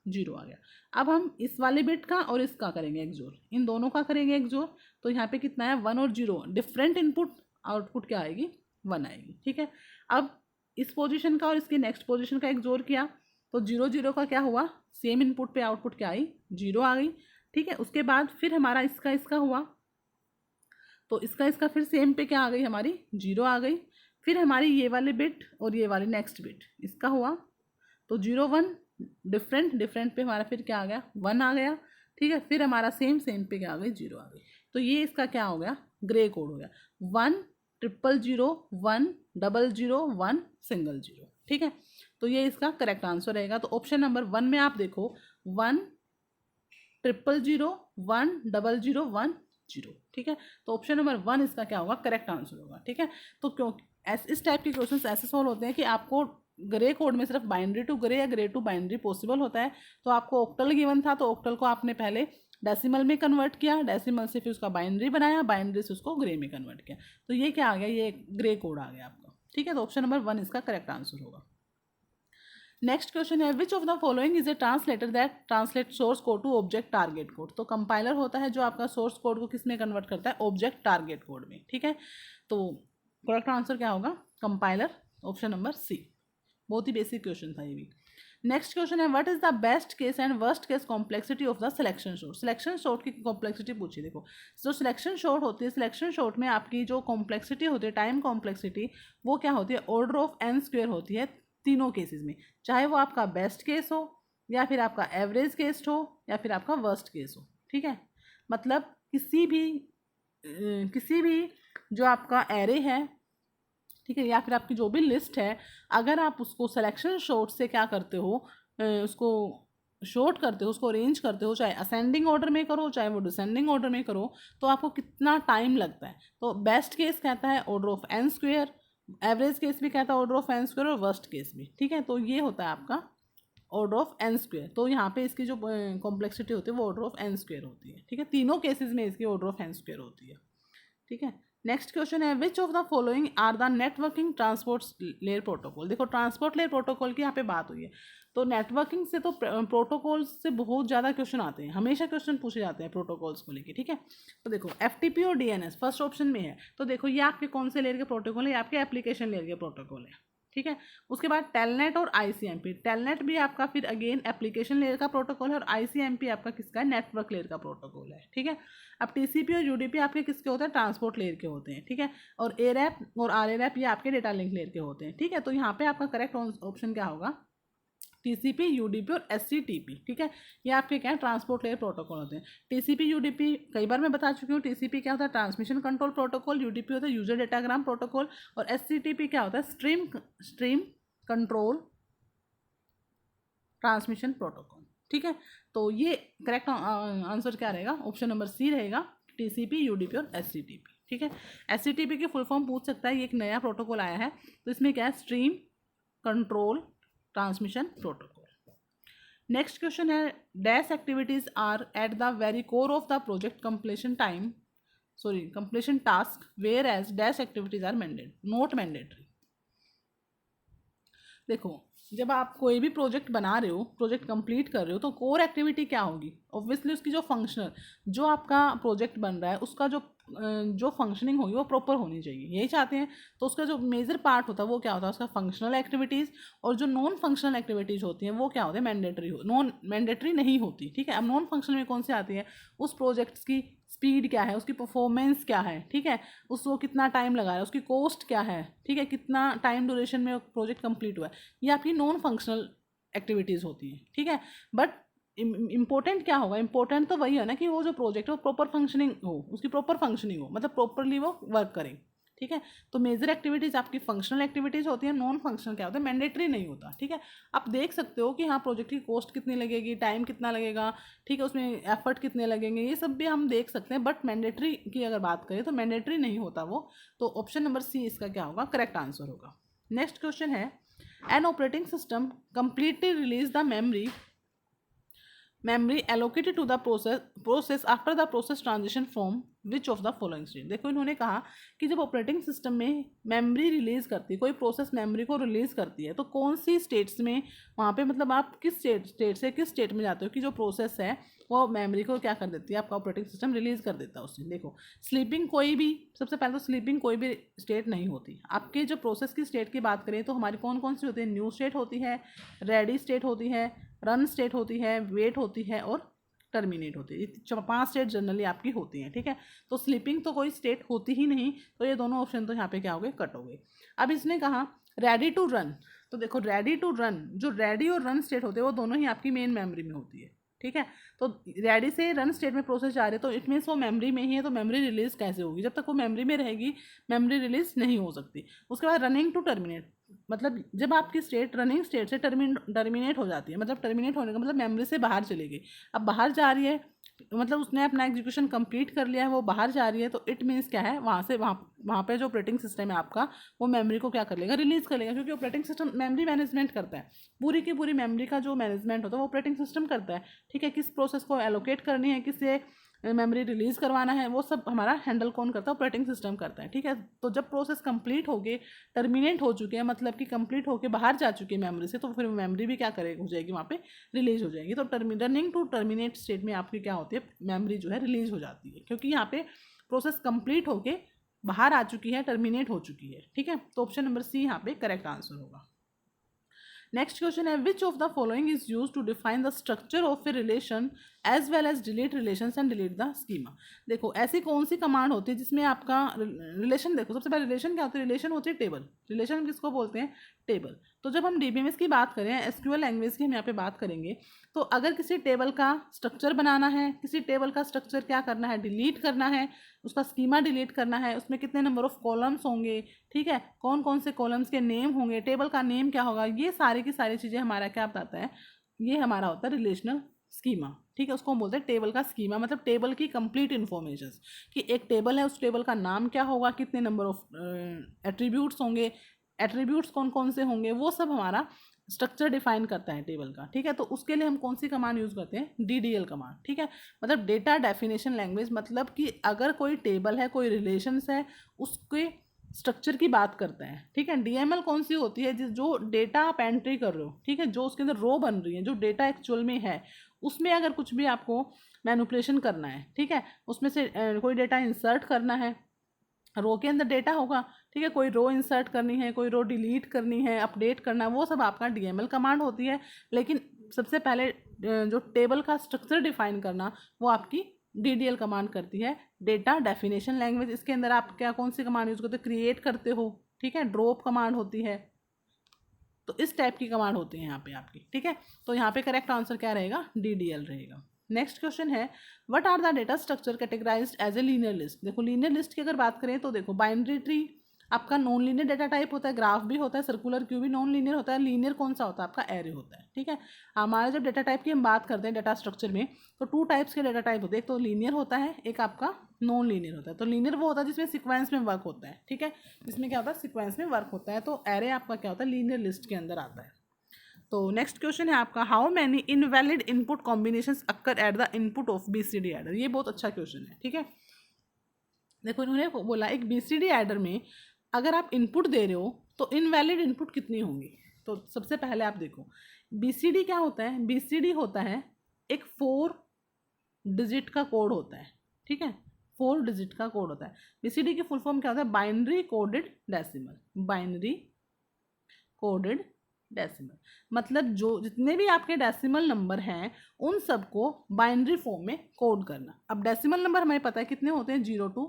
S1: 0 आ गया। अब हम इस वाले बिट का और इसका करेंगे एक्सोर, इन दोनों का करेंगे एक्सोर, तो यहाँ पे कितना है, 1 और 0, डिफरेंट इनपुट, आउटपुट क्या आएगी, 1 आएगी, ठीक है। अब इस पोजीशन का और इसकी नेक्स्ट पोजीशन का एक्सोर किया तो 0 0 का क्या हुआ, सेम इनपुट पे आउटपुट क्या आई, 0 आ गई, ठीक है। उसके बाद फिर हमारा इसका हुआ, तो इसका फिर सेम पे क्या आ गई हमारी, 0 आ गई। फिर हमारी ये वाले बिट और ये वाले नेक्स्ट बिट इसका हुआ, तो 0 1, डिफरेंट पे हमारा फिर क्या आ गया, 1 आ गया, ठीक है। फिर हमारा सेम पे क्या आ गई, 0 आ गई। तो ये इसका क्या हो गया, ग्रे कोड हो गया, 1 0 0 1 0 0 1 सिंगल 0, ठीक है। तो ये इसका करेक्ट आंसर रहेगा। तो ऑप्शन नंबर 1 में आप देखो 1 0 0 1 0 0 1 0, ठीक है। तो ऑप्शन नंबर 1 इसका क्या होगा, करेक्ट आंसर होगा, ठीक है। तो क्यों इस टाइप के क्वेश्चंस ऐसे सॉल्व होते हैं कि आपको ग्रे कोड में सिर्फ बाइनरी टू ग्रे या ग्रे टू बाइनरी पॉसिबल होता है। तो आपको ऑक्टल गिवन था, तो ऑक्टल को आपने पहले डेसिमल में कन्वर्ट किया, डेसिमल से फिर उसका बाइनरी बनाया, बाइनरी से उसको ग्रे में कन्वर्ट किया, तो ये क्या आ गया, ये ग्रे कोड आ गया आपका, ठीक है। तो ऑप्शन नंबर 1 इसका करेक्ट आंसर होगा। नेक्स्ट क्वेश्चन है, which of the following is a translator that translate source code to object target code. तो कंपाइलर होता है जो आपका सोर्स कोड को किस में कन्वर्ट करता है, ऑब्जेक्ट टारगेट कोड में, ठीक है। तो करेक्ट आंसर क्या होगा, कंपाइलर, ऑप्शन नंबर सी। बहुत ही बेसिक क्वेश्चन था ये भी। नेक्स्ट क्वेश्चन है, what is the best case and worst case complexity of the selection short. Selection short की कॉम्प्लेक्सिटी पूछी, देखो जो सिलेक्शन शॉर्ट होती है, सिलेक्शन शॉर्ट में आपकी जो कॉम्प्लेक्सिटी होती है, टाइम कॉम्प्लेक्सिटी, वो क्या होती है, ऑर्डर ऑफ n स्क्वायर होती है तीनों केसेस में, चाहे वो आपका बेस्ट केस हो या फिर आपका एवरेज केस हो या फिर आपका वर्स्ट केस हो, ठीक है। मतलब किसी भी जो आपका एरे है, ठीक है, या फिर आपकी जो भी लिस्ट है, अगर आप उसको सिलेक्शन शॉर्ट से क्या करते हो, उसको शॉर्ट करते हो, उसको अरेंज करते हो, चाहे असेंडिंग ऑर्डर में करो चाहे वो डिसेंडिंग ऑर्डर में करो, तो आपको कितना टाइम लगता है। तो बेस्ट केस कहता है order of n square, average case भी कहता है ऑर्डर ऑफ n स्क्वायर, और वर्स्ट केस भी, ठीक है। तो ये होता है आपका ऑर्डर ऑफ n स्क्वायर। तो यहाँ पे इसकी जो कॉम्प्लेक्सिटी होती है वो ऑर्डर ऑफ n स्क्वायर होती है, ठीक है। तीनों केसेस में इसकी ऑर्डर ऑफ n स्क्वायर होती है, ठीक है। नेक्स्ट क्वेश्चन है, which of the following are the networking transport layer protocol. देखो ट्रांसपोर्ट लेयर प्रोटोकॉल की यहाँ पे बात हुई है, तो नेटवर्किंग से तो प्रोटोकॉल्स से बहुत ज़्यादा क्वेश्चन आते हैं, हमेशा क्वेश्चन पूछे जाते हैं प्रोटोकॉल्स को लेके, ठीक है। तो देखो FTP और DNS फर्स्ट ऑप्शन में है, तो देखो ये आपके कौन से लेयर के प्रोटोकॉल है, ये आपके एप्लीकेशन लेयर के प्रोटोकॉल है, ठीक है। उसके बाद टेलनेट और ICMP, टेलनेट भी आपका फिर अगेन एप्लीकेशन लेयर का प्रोटोकॉल है, और ICMP आपका किसका है, नेटवर्क लेयर का प्रोटोकॉल है, ठीक है। अब TCP और UDP आपके किसके होते हैं, ट्रांसपोर्ट लेयर के होते हैं, ठीक है। और ARAP और RARAP ये आपके डेटा लिंक लेयर के होते हैं, ठीक है। तो यहाँ पे आपका करेक्ट ऑप्शन क्या होगा, TCP, UDP और SCTP, ठीक है। ये आपके क्या है, ट्रांसपोर्ट लेयर प्रोटोकॉल होते हैं। TCP UDP कई बार मैं बता चुकी हूँ, TCP क्या होता है, ट्रांसमिशन कंट्रोल प्रोटोकॉल, UDP होता है यूजर डेटाग्राम प्रोटोकॉल, और SCTP क्या होता है, स्ट्रीम कंट्रोल ट्रांसमिशन प्रोटोकॉल, ठीक है। तो ये करेक्ट आंसर क्या रहेगा, ऑप्शन नंबर सी रहेगा, TCP, UDP और SCTP, ठीक है। SCTP की फुल फॉर्म पूछ सकता है, ये एक नया प्रोटोकॉल आया है, तो इसमें क्या है, stream control transmission protocol. Next question है, dash activities are at the very core of the project completion task, whereas dash activities are not mandatory. देखो जब आप कोई भी प्रोजेक्ट बना रहे हो, प्रोजेक्ट कंप्लीट कर रहे हो, तो कोर एक्टिविटी क्या होगी, ऑब्वियसली उसकी जो फंक्शनल, जो आपका प्रोजेक्ट बन रहा है उसका जो जो फंक्शनिंग होगी वो प्रॉपर होनी चाहिए, यही चाहते हैं। तो उसका जो मेजर पार्ट होता है वो क्या होता है, उसका फंक्शनल एक्टिविटीज़, और जो नॉन फंक्शनल एक्टिविटीज़ होती हैं वो क्या होते हैं, मैंडेटरी नॉन मैंडेटरी नहीं होती, ठीक है। अब नॉन फंक्शनल में कौन सी आती है, उस प्रोजेक्ट्स की स्पीड क्या है, उसकी परफॉर्मेंस क्या है, ठीक है, उसको कितना टाइम लगा है, उसकी कॉस्ट क्या है, ठीक है, कितना टाइम ड्यूरेशन में प्रोजेक्ट कंप्लीट हुआ है, ये आपकी नॉन फंक्शनल एक्टिविटीज़ होती हैं, ठीक है। बट इम्पोर्टेंट क्या होगा, इम्पोर्टेंट तो वही है ना कि वो जो प्रोजेक्ट है वो प्रॉपर फंक्शनिंग हो, उसकी प्रॉपर फंक्शनिंग हो, मतलब प्रॉपरली वो वर्क करें, ठीक है। तो मेजर एक्टिविटीज़ आपकी फंक्शनल एक्टिविटीज़ होती है, नॉन फंक्शनल क्या होता है, मैंडेटरी नहीं होता, ठीक है। आप देख सकते हो कि हाँ प्रोजेक्ट की कॉस्ट कितनी लगेगी, टाइम कितना लगेगा, ठीक है, उसमें एफर्ट कितने लगेंगे, ये सब भी हम देख सकते हैं, बट मैंडेटरी की अगर बात करें तो मैंडेटरी नहीं होता वो। तो ऑप्शन नंबर सी इसका क्या होगा, करेक्ट आंसर होगा। नेक्स्ट क्वेश्चन है, an operating system completely release the memory allocated to the process after the process transition from which of the following state। देखो इन्होंने कहा कि जब ऑपरेटिंग सिस्टम में मेमोरी रिलीज करती है, कोई प्रोसेस मेमोरी को रिलीज करती है, तो कौन सी स्टेट्स में वहाँ पे, मतलब आप किस स्टेट से किस स्टेट में जाते हो कि जो प्रोसेस है वो मेमोरी को क्या कर देती है, आपका ऑपरेटिंग सिस्टम रिलीज कर देता है उससे। देखो स्लीपिंग कोई भी, सबसे पहले तो स्लीपिंग कोई भी स्टेट नहीं होती। आपके जो प्रोसेस की स्टेट की बात करें तो हमारी कौन कौन सी होती है, न्यू स्टेट होती है, रेडी स्टेट होती है, रन स्टेट होती है, वेट होती है और टर्मिनेट होती है। ये 5 स्टेट जनरली आपकी होती हैं, ठीक है। तो स्लीपिंग तो कोई स्टेट होती ही नहीं, तो ये दोनों ऑप्शन तो यहाँ पे क्या हो गए, कट हो गए। अब इसने कहा रेडी टू रन, तो देखो रेडी टू रन, जो रेडी और रन स्टेट होते हैं वो दोनों ही आपकी मेन मेमोरी में होती है, ठीक है। तो रेडी से रन स्टेट में प्रोसेस जा रहे हैं तो इट मीन्स वो मेमोरी में ही है, तो मेमोरी रिलीज कैसे होगी, जब तक वो मेमोरी में रहेगी मेमोरी रिलीज नहीं हो सकती। उसके बाद रनिंग टू टर्मिनेट, मतलब जब आपकी स्टेट रनिंग स्टेट से टर्मिनेट हो जाती है, मतलब टर्मिनेट होने का मतलब मेमोरी से बाहर चली गई, अब बाहर जा रही है, मतलब उसने अपना एग्जीक्यूशन कंप्लीट कर लिया है, वो बाहर जा रही है, तो इट मीन्स क्या है, वहाँ से वहाँ पे जो ऑपरेटिंग सिस्टम है आपका वो मेमोरी को क्या कर लेगा, रिलीज कर लेगा, क्योंकि ऑपरेटिंग सिस्टम मेमोरी मैनेजमेंट करता है, पूरी की पूरी मेमोरी का जो मैनेजमेंट होता है वो ऑपरेटिंग सिस्टम करता है, ठीक है। किस प्रोसेस को एलोकेट करनी है, किसे मेमोरी रिलीज़ करवाना है, वो सब हमारा हैंडल कौन करता है, ऑपरेटिंग सिस्टम करता है, ठीक है। तो जब प्रोसेस कंप्लीट हो गए, टर्मिनेट हो चुके हैं, मतलब कि कंप्लीट होकर बाहर जा चुके हैं मेमोरी से, तो फिर मेमोरी भी क्या करेगी, हो जाएगी वहाँ पे रिलीज हो जाएगी। तो रनिंग टू टर्मिनेट स्टेट में आपकी क्या होती है, मेमोरी जो है रिलीज हो जाती है, क्योंकि यहाँ पे प्रोसेस कंप्लीट होके बाहर आ चुकी है, टर्मिनेट हो चुकी है, ठीक है। तो ऑप्शन नंबर सी यहाँ पे करेक्ट आंसर होगा। नेक्स्ट क्वेश्चन है, which of the following is use to define the structure of a relation as well as delete relation and delete the schema. देखो ऐसी कौन सी कमांड होती है जिसमें आपका रिलेशन, देखो सबसे पहले रिलेशन क्या होती है, रिलेशन होती है टेबल, रिलेशन किसको बोलते हैं, टेबल। तो जब हम डीबीएमएस की बात करें, एसक्यूएल लैंग्वेज की हम यहाँ पे बात करेंगे, तो अगर किसी टेबल का स्ट्रक्चर बनाना है, किसी टेबल का स्ट्रक्चर क्या करना है, डिलीट करना है, उसका स्कीमा डिलीट करना है, उसमें कितने नंबर ऑफ कॉलम्स होंगे, ठीक है, कौन कौन से कॉलम्स के नेम होंगे, टेबल का नेम क्या होगा, ये सारी की सारी चीज़ें हमारा क्या बताता है, ये हमारा होता है रिलेशनल स्कीमा, ठीक है। उसको हम बोलते हैं टेबल का स्कीमा, मतलब टेबल की कंप्लीट इन्फॉर्मेशन कि एक टेबल है, उस टेबल का नाम क्या होगा, कितने नंबर ऑफ एट्रीब्यूट्स होंगे, एट्रीब्यूट्स कौन कौन से होंगे, वो सब हमारा स्ट्रक्चर डिफाइन करता है टेबल का, ठीक है। तो उसके लिए हम कौन सी कमांड यूज़ करते हैं, डीडीएल कमांड, ठीक है, मतलब डेटा डेफिनेशन लैंग्वेज, मतलब कि अगर कोई टेबल है, कोई रिलेशंस है, उसके स्ट्रक्चर की बात करता है, ठीक है। डीएमएल कौन सी होती है, जो डेटा आप एंट्री कर रहे हो, ठीक है, जो उसके अंदर रो बन रही है, जो डेटा एक्चुअल में है, उसमें अगर कुछ भी आपको मैनिपुलेशन करना है, ठीक है, उसमें से कोई डेटा इंसर्ट करना है, रो के अंदर डेटा होगा, ठीक है, कोई रो इंसर्ट करनी है, कोई रो डिलीट करनी है, अपडेट करना है, वो सब आपका डीएमएल कमांड होती है। लेकिन सबसे पहले जो टेबल का स्ट्रक्चर डिफाइन करना वो आपकी डीडीएल कमांड करती है, डेटा डेफिनेशन लैंग्वेज। इसके अंदर आप क्या कौन सी कमांड यूज़ करते हो, क्रिएट करते हो, ठीक है, ड्रॉप कमांड होती है, तो इस टाइप की कमांड होती है यहाँ पे आपकी, ठीक है। तो यहाँ पे करेक्ट आंसर क्या रहेगा, डीडीएल रहेगा। नेक्स्ट क्वेश्चन है, what are the data structure categorized as a linear list. देखो लीनियर लिस्ट की अगर बात करें तो देखो बाइनरी ट्री आपका नॉन लीनियर डेटा टाइप होता है, ग्राफ भी होता है, सर्कुलर क्यू भी नॉन लीनियर होता है, लीनियर कौन सा होता है आपका, एरे होता है, ठीक है। हमारे जब डेटा टाइप की हम बात करते हैं डेटा स्ट्रक्चर में, तो 2 टाइप्स के डेटा टाइप होते हैं, एक तो लीनियर होता है, एक आपका नॉन लीनियर होता है। तो लीनियर वो होता है जिसमें सीक्वेंस में वर्क होता है, ठीक है, जिसमें क्या होता है, सीक्वेंस में वर्क होता है। तो एरे आपका क्या होता है, लीनियर लिस्ट के अंदर आता है। तो नेक्स्ट क्वेश्चन है आपका, how many invalid input combinations occur at the input of BCD adder. ये बहुत अच्छा क्वेश्चन है, ठीक है। देखो इन्होंने बोला एक बीसीडी एडर में अगर आप इनपुट दे रहे हो तो इनवैलिड इनपुट कितनी होंगी। तो सबसे पहले आप देखो बीसीडी क्या होता है, बीसीडी होता है एक 4 डिजिट का कोड होता है, ठीक है, 4 डिजिट का कोड होता है। बीसीडी की फुल फॉर्म क्या होता है? Binary coded decimal. Binary coded decimal मतलब जो जितने भी आपके डेसिमल नंबर हैं उन सबको बाइनरी फॉर्म में कोड करना। अब डेसिमल नंबर हमें पता है कितने होते हैं, 0 to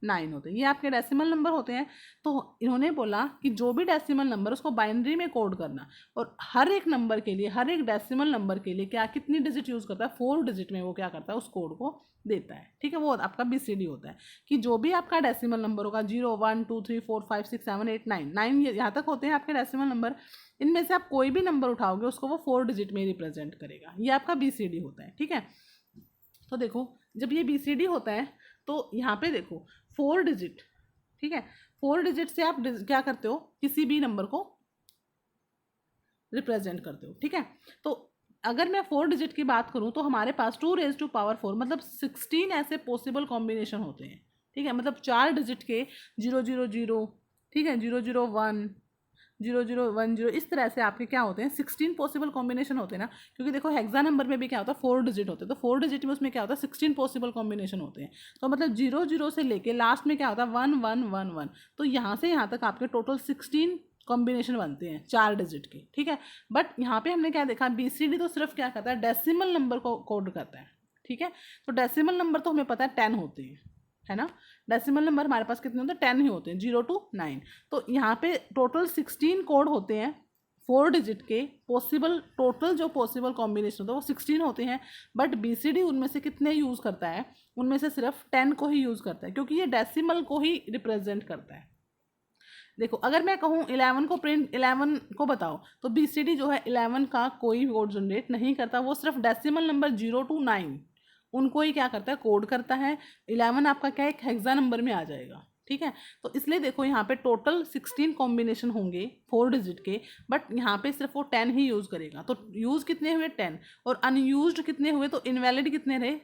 S1: 9 होते हैं, ये आपके डेसिमल नंबर होते हैं। तो इन्होंने बोला कि जो भी डेसिमल नंबर उसको बाइनरी में कोड करना, और हर एक नंबर के लिए, हर एक डेसिमल नंबर के लिए क्या कितनी डिजिट यूज़ करता है, 4 डिजिट में वो क्या करता है, उस कोड को देता है। ठीक है, वो आपका बीसीडी होता है कि जो भी आपका डेसिमल नंबर होगा 0 1 2 3 4 5 6 7 8 9 9 यहाँ तक होते हैं आपके डेसिमल नंबर। इनमें से आप कोई भी नंबर उठाओगे उसको वो 4 डिजिट में रिप्रेजेंट करेगा। ये आपका बीसीडी होता है। ठीक है, तो देखो जब ये बीसीडी होता है तो यहाँ पे देखो 4 डिजिट, ठीक है, 4 डिजिट से आप क्या करते हो, किसी भी नंबर को रिप्रेजेंट करते हो। ठीक है, तो अगर मैं 4 डिजिट की बात करूँ तो हमारे पास 2 raised to power 4 मतलब 16 ऐसे पॉसिबल कॉम्बिनेशन होते हैं। ठीक है, मतलब 4 डिजिट के 0 0 0, ठीक है, 0 0 1 0 0 1 0, इस तरह से आपके क्या होते हैं, 16 पॉसिबल कॉम्बिनेशन होते हैं ना। क्योंकि देखो हेक्सा नंबर में भी क्या होता है, 4 डिजिट होते हैं, तो 4 डिजिट में उसमें क्या होता है, 16 पॉसिबल कॉम्बिनेशन होते हैं। तो मतलब 0 0 से लेके लास्ट में क्या होता है, 1 1 1 1, तो यहाँ से यहाँ तक आपके टोटल 16 कॉम्बिनेशन बनते हैं 4 डिजिट के। ठीक है, बट यहाँ पे हमने क्या देखा, बीसीडी तो सिर्फ क्या करता है, डेसिमल नंबर को कोड करता है। ठीक है, तो डेसिमल नंबर तो हमें पता है 10 होते हैं, है ना। डेसिमल नंबर हमारे पास कितने होते हैं, 10 ही होते हैं, 0 to 9। तो यहाँ पे टोटल 16 कोड होते हैं 4 डिजिट के पॉसिबल, टोटल जो पॉसिबल कॉम्बिनेशन होता है वो 16 होते हैं। बट बीसीडी उनमें से कितने यूज़ करता है, उनमें से सिर्फ 10 को ही यूज़ करता है, क्योंकि ये डेसिमल को ही रिप्रेजेंट करता है। देखो अगर मैं कहूँ 11 को प्रिंट 11 को बताओ, तो बीसीडी जो है 11 का कोई कोड जनरेट नहीं करता, वो सिर्फ डेसिमल नंबर 0 to 9 उनको ही क्या करता है, कोड करता है। 11 आपका क्या एक हेक्सा नंबर में आ जाएगा। ठीक है, तो इसलिए देखो यहाँ पे टोटल 16 कॉम्बिनेशन होंगे 4 डिजिट के, बट यहाँ पे सिर्फ वो 10 ही यूज़ करेगा। तो यूज़ कितने हुए, 10, और अनयूज्ड कितने हुए, तो इनवैलिड कितने रहे,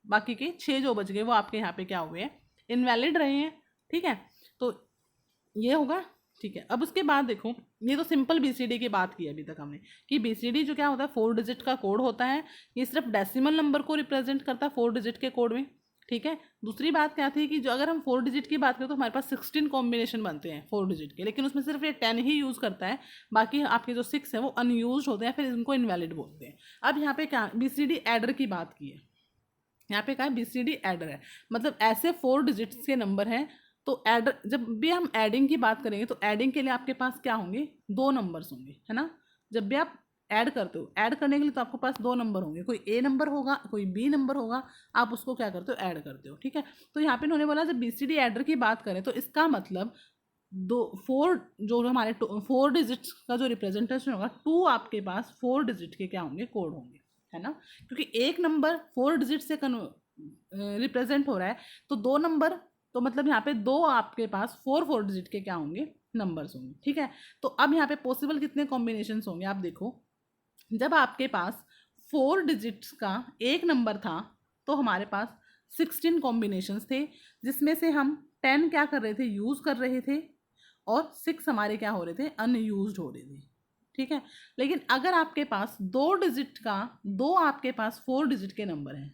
S1: बाकी के 6 जो बच गए वो आपके यहाँ पे क्या हुए हैं, इनवैलिड रहे हैं। ठीक है, तो ये होगा। ठीक है, अब उसके बाद देखो, ये तो सिंपल बीसीडी की बात की अभी तक हमने कि बीसीडी जो क्या होता है 4 डिजिट का कोड होता है, ये सिर्फ डेसिमल नंबर को रिप्रेजेंट करता है 4 डिजिट के कोड में। ठीक है, दूसरी बात क्या थी कि जो अगर हम 4 डिजिट की बात करें तो हमारे पास 16 कॉम्बिनेशन बनते हैं 4 डिजिट के, लेकिन उसमें सिर्फ ये 10 ही यूज़ करता है, बाकी आपके जो 6 है वो अनयूज होते हैं, फिर इनको इनवैलिड बोलते हैं। अब यहाँ पे क्या बीसीडी एडर की बात की है, यहाँ पे क्या है, बीसीडी एडर है, मतलब ऐसे 4 डिजिट्स के नंबर हैं। तो एडर, जब भी हम एडिंग की बात करेंगे तो एडिंग के लिए आपके पास क्या होंगे, 2 नंबर्स होंगे, है ना। जब भी आप ऐड करते हो, ऐड करने के लिए तो आपके पास 2 नंबर होंगे, कोई ए नंबर होगा, कोई बी नंबर होगा, आप उसको क्या करते हो, ऐड करते हो। ठीक है, तो यहाँ पे उन्होंने बोला जब बीसीडी एडर की बात करें तो इसका मतलब 4 जो हमारे 4 डिजिट्स का जो रिप्रेजेंटेशन होगा, 2 आपके पास 4 डिजिट के क्या होंगे, कोड होंगे, है ना। क्योंकि एक नंबर 4 डिजिट से रिप्रेजेंट हो रहा है, तो 2 नंबर, तो मतलब यहाँ पे 2 आपके पास 4 डिजिट के क्या होंगे, नंबर्स होंगे। ठीक है, तो अब यहाँ पे पॉसिबल कितने कॉम्बिनेशन होंगे, आप देखो जब आपके पास 4 डिजिट्स का एक नंबर था तो हमारे पास 16 कॉम्बिनेशंस थे, जिसमें से हम 10 क्या कर रहे थे, यूज़ कर रहे थे, और 6 हमारे क्या हो रहे थे, अनयूज्ड हो रहे थे। ठीक है, लेकिन अगर आपके पास 2 डिजिट का 2 आपके पास 4 डिजिट के नंबर हैं,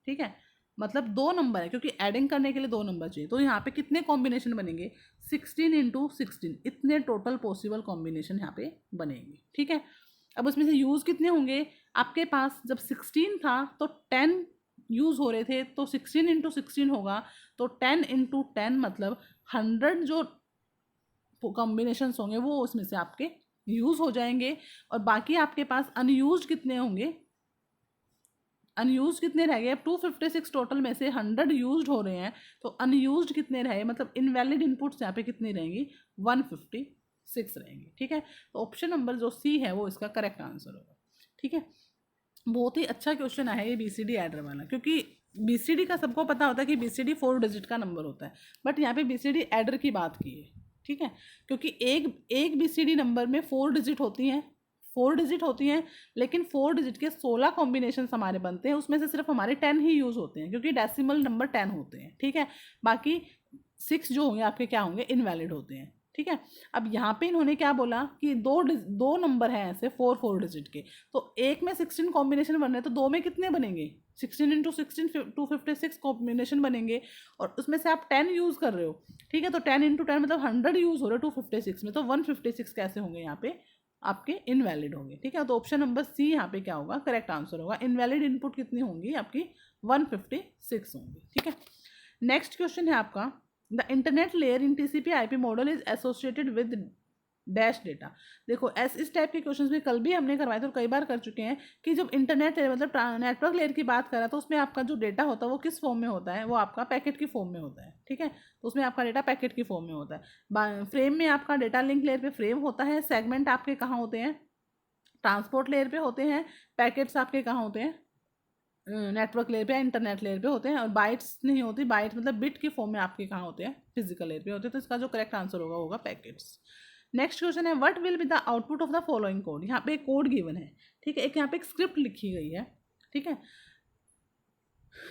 S1: ठीक है, मतलब 2 नंबर है, क्योंकि एडिंग करने के लिए 2 नंबर चाहिए, तो यहाँ पे कितने कॉम्बिनेशन बनेंगे, 16 × 16, इतने टोटल पॉसिबल कॉम्बिनेशन यहाँ पे बनेंगे। ठीक है, अब उसमें से यूज़ कितने होंगे, आपके पास जब 16 था तो 10 यूज़ हो रहे थे, तो 16 × 16 होगा, तो 10 × 10 मतलब 100 जो कॉम्बिनेशंस होंगे वो उसमें से आपके यूज़ हो जाएंगे। और बाकी आपके पास अनयूज्ड कितने होंगे, अनयूज कितने रह गए, अब 256 टोटल में से 100 यूज्ड हो रहे हैं, तो अनयूज्ड कितने रहे, मतलब इनवैलिड इनपुट्स यहाँ पे कितने रहेंगी, 156 रहेंगे। ठीक है, तो ऑप्शन नंबर जो सी है वो इसका करेक्ट आंसर होगा। ठीक है, बहुत ही अच्छा क्वेश्चन है ये बीसीडी एडर वाला, क्योंकि बीसीडी का सबको पता होता है कि बीसीडी 4 डिजिट का नंबर होता है, बट यहाँ पे बीसीडी एडर की बात की है। ठीक है, क्योंकि एक बीसीडी नंबर में 4 डिजिट होती हैं, 4 डिजिट होती हैं, लेकिन 4 डिजिट के 16 कॉम्बिनेशन हमारे बनते हैं, उसमें से सिर्फ हमारे 10 ही यूज़ होते हैं, क्योंकि डेसिमल नंबर 10 होते हैं। ठीक है, बाकी 6 जो होंगे आपके क्या होंगे, इनवैलिड होते हैं। ठीक है, अब यहाँ पे इन्होंने क्या बोला कि दो नंबर हैं ऐसे 4 डिजिट के, तो एक में 16 कॉम्बिनेशन बन रहे हैं, तो 2 में कितने बनेंगे, 16 × 16 256 कॉम्बिनेशन बनेंगे और उसमें से आप 10 यूज़ कर रहे हो, ठीक है, तो 10 × 10 मतलब 100 यूज़ हो रहे हो 256 में, तो 156 कैसे होंगे यहाँ पे आपके इनवैलिड होंगे, ठीक है। तो ऑप्शन नंबर सी यहाँ पे क्या होगा, करेक्ट आंसर होगा। इनवैलिड इनपुट कितनी होंगी आपकी 156 होंगी, ठीक है। नेक्स्ट क्वेश्चन है आपका, the internet layer in TCP/IP model is associated with dash data. देखो इस टाइप के क्वेश्चंस में कल भी हमने करवाए थे और कई बार कर चुके हैं कि जब इंटरनेट लेयर मतलब नेटवर्क लेयर की बात करा तो उसमें आपका जो डेटा होता है वो किस फॉर्म में होता है, वो आपका पैकेट की फॉर्म में होता है, ठीक है। तो उसमें आपका डेटा पैकेट की फॉर्म में होता है। फ्रेम में आपका डेटा लिंक लेयर पे फ्रेम होता है। सेगमेंट आपके कहाँ होते हैं, ट्रांसपोर्ट लेयर पे होते हैं। पैकेट्स आपके कहाँ होते हैं, नेटवर्क लेयर पे, इंटरनेट लेयर पे होते हैं। और बाइट्स नहीं होती, बाइट्स मतलब बिट की फॉर्म में आपके कहाँ होते हैं, फिजिकल लेयर पे होते हैं। तो इसका जो करेक्ट आंसर होगा होगा पैकेट्स। नेक्स्ट क्वेश्चन है, what will be the output of the following code. यहाँ पे एक कोड गिवन है, ठीक है, एक यहाँ पे एक स्क्रिप्ट लिखी गई है, ठीक है।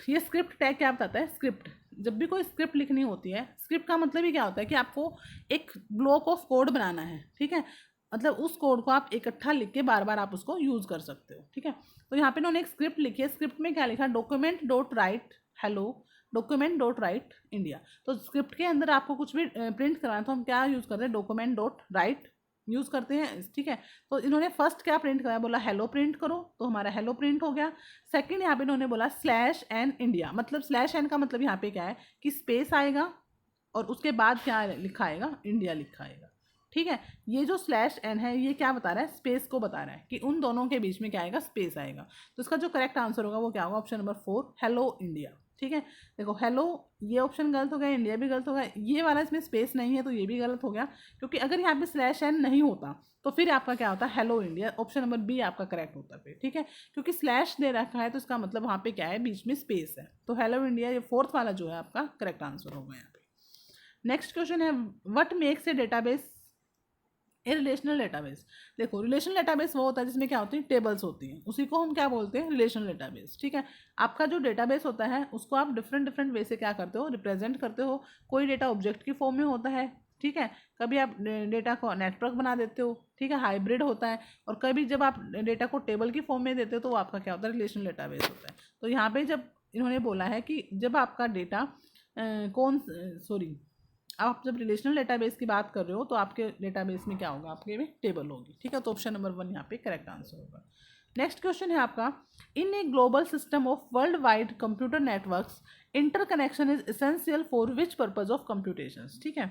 S1: ये स्क्रिप्ट टैग क्या बताता है, स्क्रिप्ट जब भी कोई स्क्रिप्ट लिखनी होती है, स्क्रिप्ट का मतलब ही क्या होता है कि आपको एक ब्लॉक ऑफ कोड बनाना है, ठीक है, मतलब उस कोड को आप इकट्ठा लिख के बार बार आप उसको यूज़ कर सकते हो, ठीक है। तो यहाँ पे इन्होंने एक स्क्रिप्ट लिखी है। स्क्रिप्ट में क्या लिखा, document.write hello document.write इंडिया। तो स्क्रिप्ट के अंदर आपको कुछ भी प्रिंट कराना तो हम क्या यूज़ करते हैं, document.write यूज़ करते हैं, ठीक है। तो इन्होंने फर्स्ट क्या प्रिंट कराया, बोला हेलो प्रिंट करो, तो हमारा हेलो प्रिंट हो गया। सेकंड यहाँ पे इन्होंने बोला /n इंडिया, मतलब /n का मतलब यहाँ पे क्या है कि स्पेस आएगा और उसके बाद क्या लिखा आएगा, इंडिया लिखा आएगा, ठीक है। ये जो /n है ये क्या बता रहा है, स्पेस को बता रहा है कि उन दोनों के बीच में क्या आएगा, स्पेस आएगा। तो इसका जो करेक्ट आंसर होगा वो क्या होगा, ऑप्शन नंबर 4 हेलो इंडिया, ठीक है। देखो हेलो ये ऑप्शन गलत हो गया, इंडिया भी गलत हो गया, ये वाला इसमें स्पेस नहीं है तो ये भी गलत हो गया, क्योंकि अगर यहाँ पे /n नहीं होता तो फिर आपका क्या होता है, hello India. Option number B आपका करेक्ट होता है फिर, ठीक है, क्योंकि स्लैश दे रखा है तो इसका मतलब वहाँ पे क्या है, बीच में स्पेस है। तो हेलो इंडिया ये फोर्थ वाला जो है आपका करेक्ट आंसर होगा यहाँ पे। नेक्स्ट क्वेश्चन है, what makes a database A relational database. देखो रिलेशनल डेटाबेस वो होता है जिसमें क्या होती है, टेबल्स होती हैं, उसी को हम क्या बोलते हैं, रिलेशनल डेटाबेस, ठीक है। आपका जो डेटाबेस होता है उसको आप डिफरेंट वे से क्या करते हो, रिप्रेजेंट करते हो। कोई डेटा ऑब्जेक्ट की फॉर्म में होता है, ठीक है, कभी आप डेटा को नेटवर्क बना देते हो, ठीक है, हाइब्रिड होता है, और कभी जब आप डेटा को टेबल की फॉर्म में देते हो तो वो आपका क्या होता है, रिलेशनल डेटाबेस होता है। तो यहाँ पे जब इन्होंने बोला है कि जब आपका डेटा आप जब रिलेशनल डेटाबेस की बात कर रहे हो तो आपके डेटाबेस में क्या होगा, आपके में टेबल होगी, ठीक है। तो ऑप्शन नंबर 1 यहाँ पे करेक्ट आंसर होगा। नेक्स्ट क्वेश्चन है आपका, in a global system of world wide computer networks interconnection is essential for which purpose of computation, ठीक है।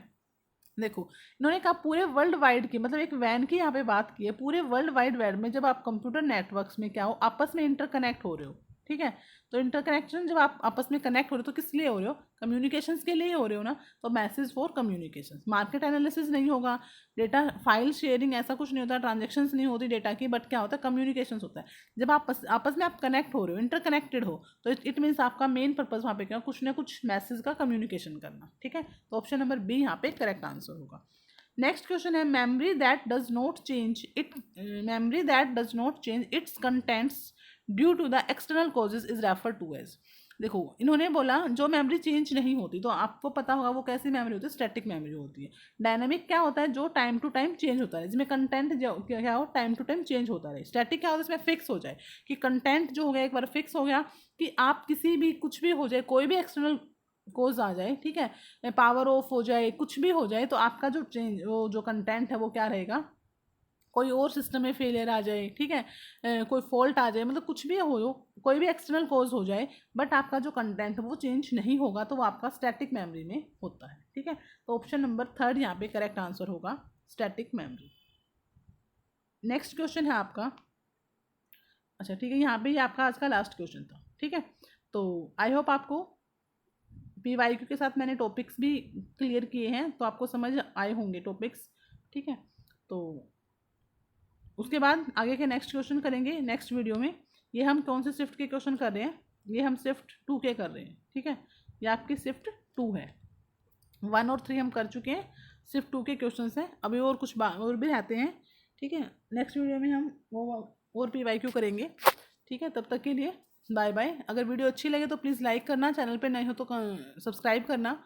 S1: देखो इन्होंने कहा पूरे वर्ल्ड वाइड की, मतलब एक वैन की यहाँ पे बात की है, पूरे वर्ल्ड वाइड वेब में जब आप कंप्यूटर नेटवर्क्स में क्या हो, आपस में इंटरकनेक्ट हो रहे हो, ठीक है। तो इंटरकनेक्शन जब आप आपस में कनेक्ट हो रहे हो तो किस लिए हो रहे हो, कम्युनिकेशंस के लिए हो रहे हो ना। तो message for communications, market analysis नहीं होगा, डेटा फाइल शेयरिंग ऐसा कुछ नहीं होता, ट्रांजेक्शन्स नहीं होती डेटा की, बट क्या होता है, कम्युनिकेशंस होता है। जब आप आपस में आप कनेक्ट हो रहे हो, इंटरकनेक्टेड हो, तो इट मीन्स आपका मेन पर्पज वहाँ पे क्या, कुछ ना कुछ मैसेज का कम्युनिकेशन करना, ठीक है। तो ऑप्शन नंबर बी यहाँ पे करेक्ट आंसर होगा। नेक्स्ट क्वेश्चन है, memory that does not change its contents due to the external causes is refer to as. देखो इन्होंने बोला जो मेमोरी चेंज नहीं होती, तो आपको पता होगा वो कैसी मेमोरी होती है, स्टैटिक मेमोरी होती है। डायनामिक क्या होता है, जो टाइम टू टाइम चेंज होता है, जिसमें कंटेंट जो क्या हो, टाइम टू टाइम चेंज होता रहे। स्टैटिक क्या होता है, इसमें फिक्स हो जाए कि कंटेंट जो हो गया एक बार फिक्स हो गया कि आप किसी भी कुछ भी हो जाए, कोई भी एक्सटर्नल कोज आ जाए, ठीक है, पावर ऑफ हो जाए, कुछ भी हो जाए, तो आपका जो चेंज वो जो कंटेंट है वो क्या रहेगा, कोई और सिस्टम में फेलियर आ जाए, ठीक है, कोई फॉल्ट आ जाए, मतलब कुछ भी हो, कोई भी एक्सटर्नल कॉज हो जाए, बट आपका जो कंटेंट है वो चेंज नहीं होगा, तो वो आपका स्टैटिक मेमोरी में होता है, ठीक है। तो ऑप्शन नंबर 3 यहाँ पे करेक्ट आंसर होगा, स्टैटिक मेमोरी। नेक्स्ट क्वेश्चन है आपका, अच्छा ठीक है, यहाँ पे ये आपका आज का लास्ट क्वेश्चन था, ठीक है। तो आई होप आपको PYQ के साथ मैंने टॉपिक्स भी क्लियर किए हैं, तो आपको समझ आए होंगे टॉपिक्स, ठीक है। तो उसके बाद आगे के नेक्स्ट क्वेश्चन करेंगे नेक्स्ट वीडियो में। ये हम कौन से शिफ्ट के क्वेश्चन कर रहे हैं, ये हम शिफ्ट 2 के कर रहे हैं, ठीक है। ये आपकी शिफ्ट 2 है, 1 और 3 हम कर चुके हैं, शिफ्ट 2 के क्वेश्चन हैं, अभी और कुछ और भी रहते हैं, ठीक है। नेक्स्ट वीडियो में हम वो और PYQ करेंगे, ठीक है। तब तक के लिए बाय बाय। अगर वीडियो अच्छी लगे तो प्लीज़ लाइक करना, चैनल पे नए हो तो सब्सक्राइब करना।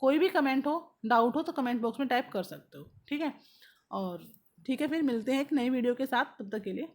S1: कोई भी कमेंट हो, डाउट हो तो कमेंट बॉक्स में टाइप कर सकते हो, ठीक है। और ठीक है, फिर मिलते हैं एक नई वीडियो के साथ, तब तक के लिए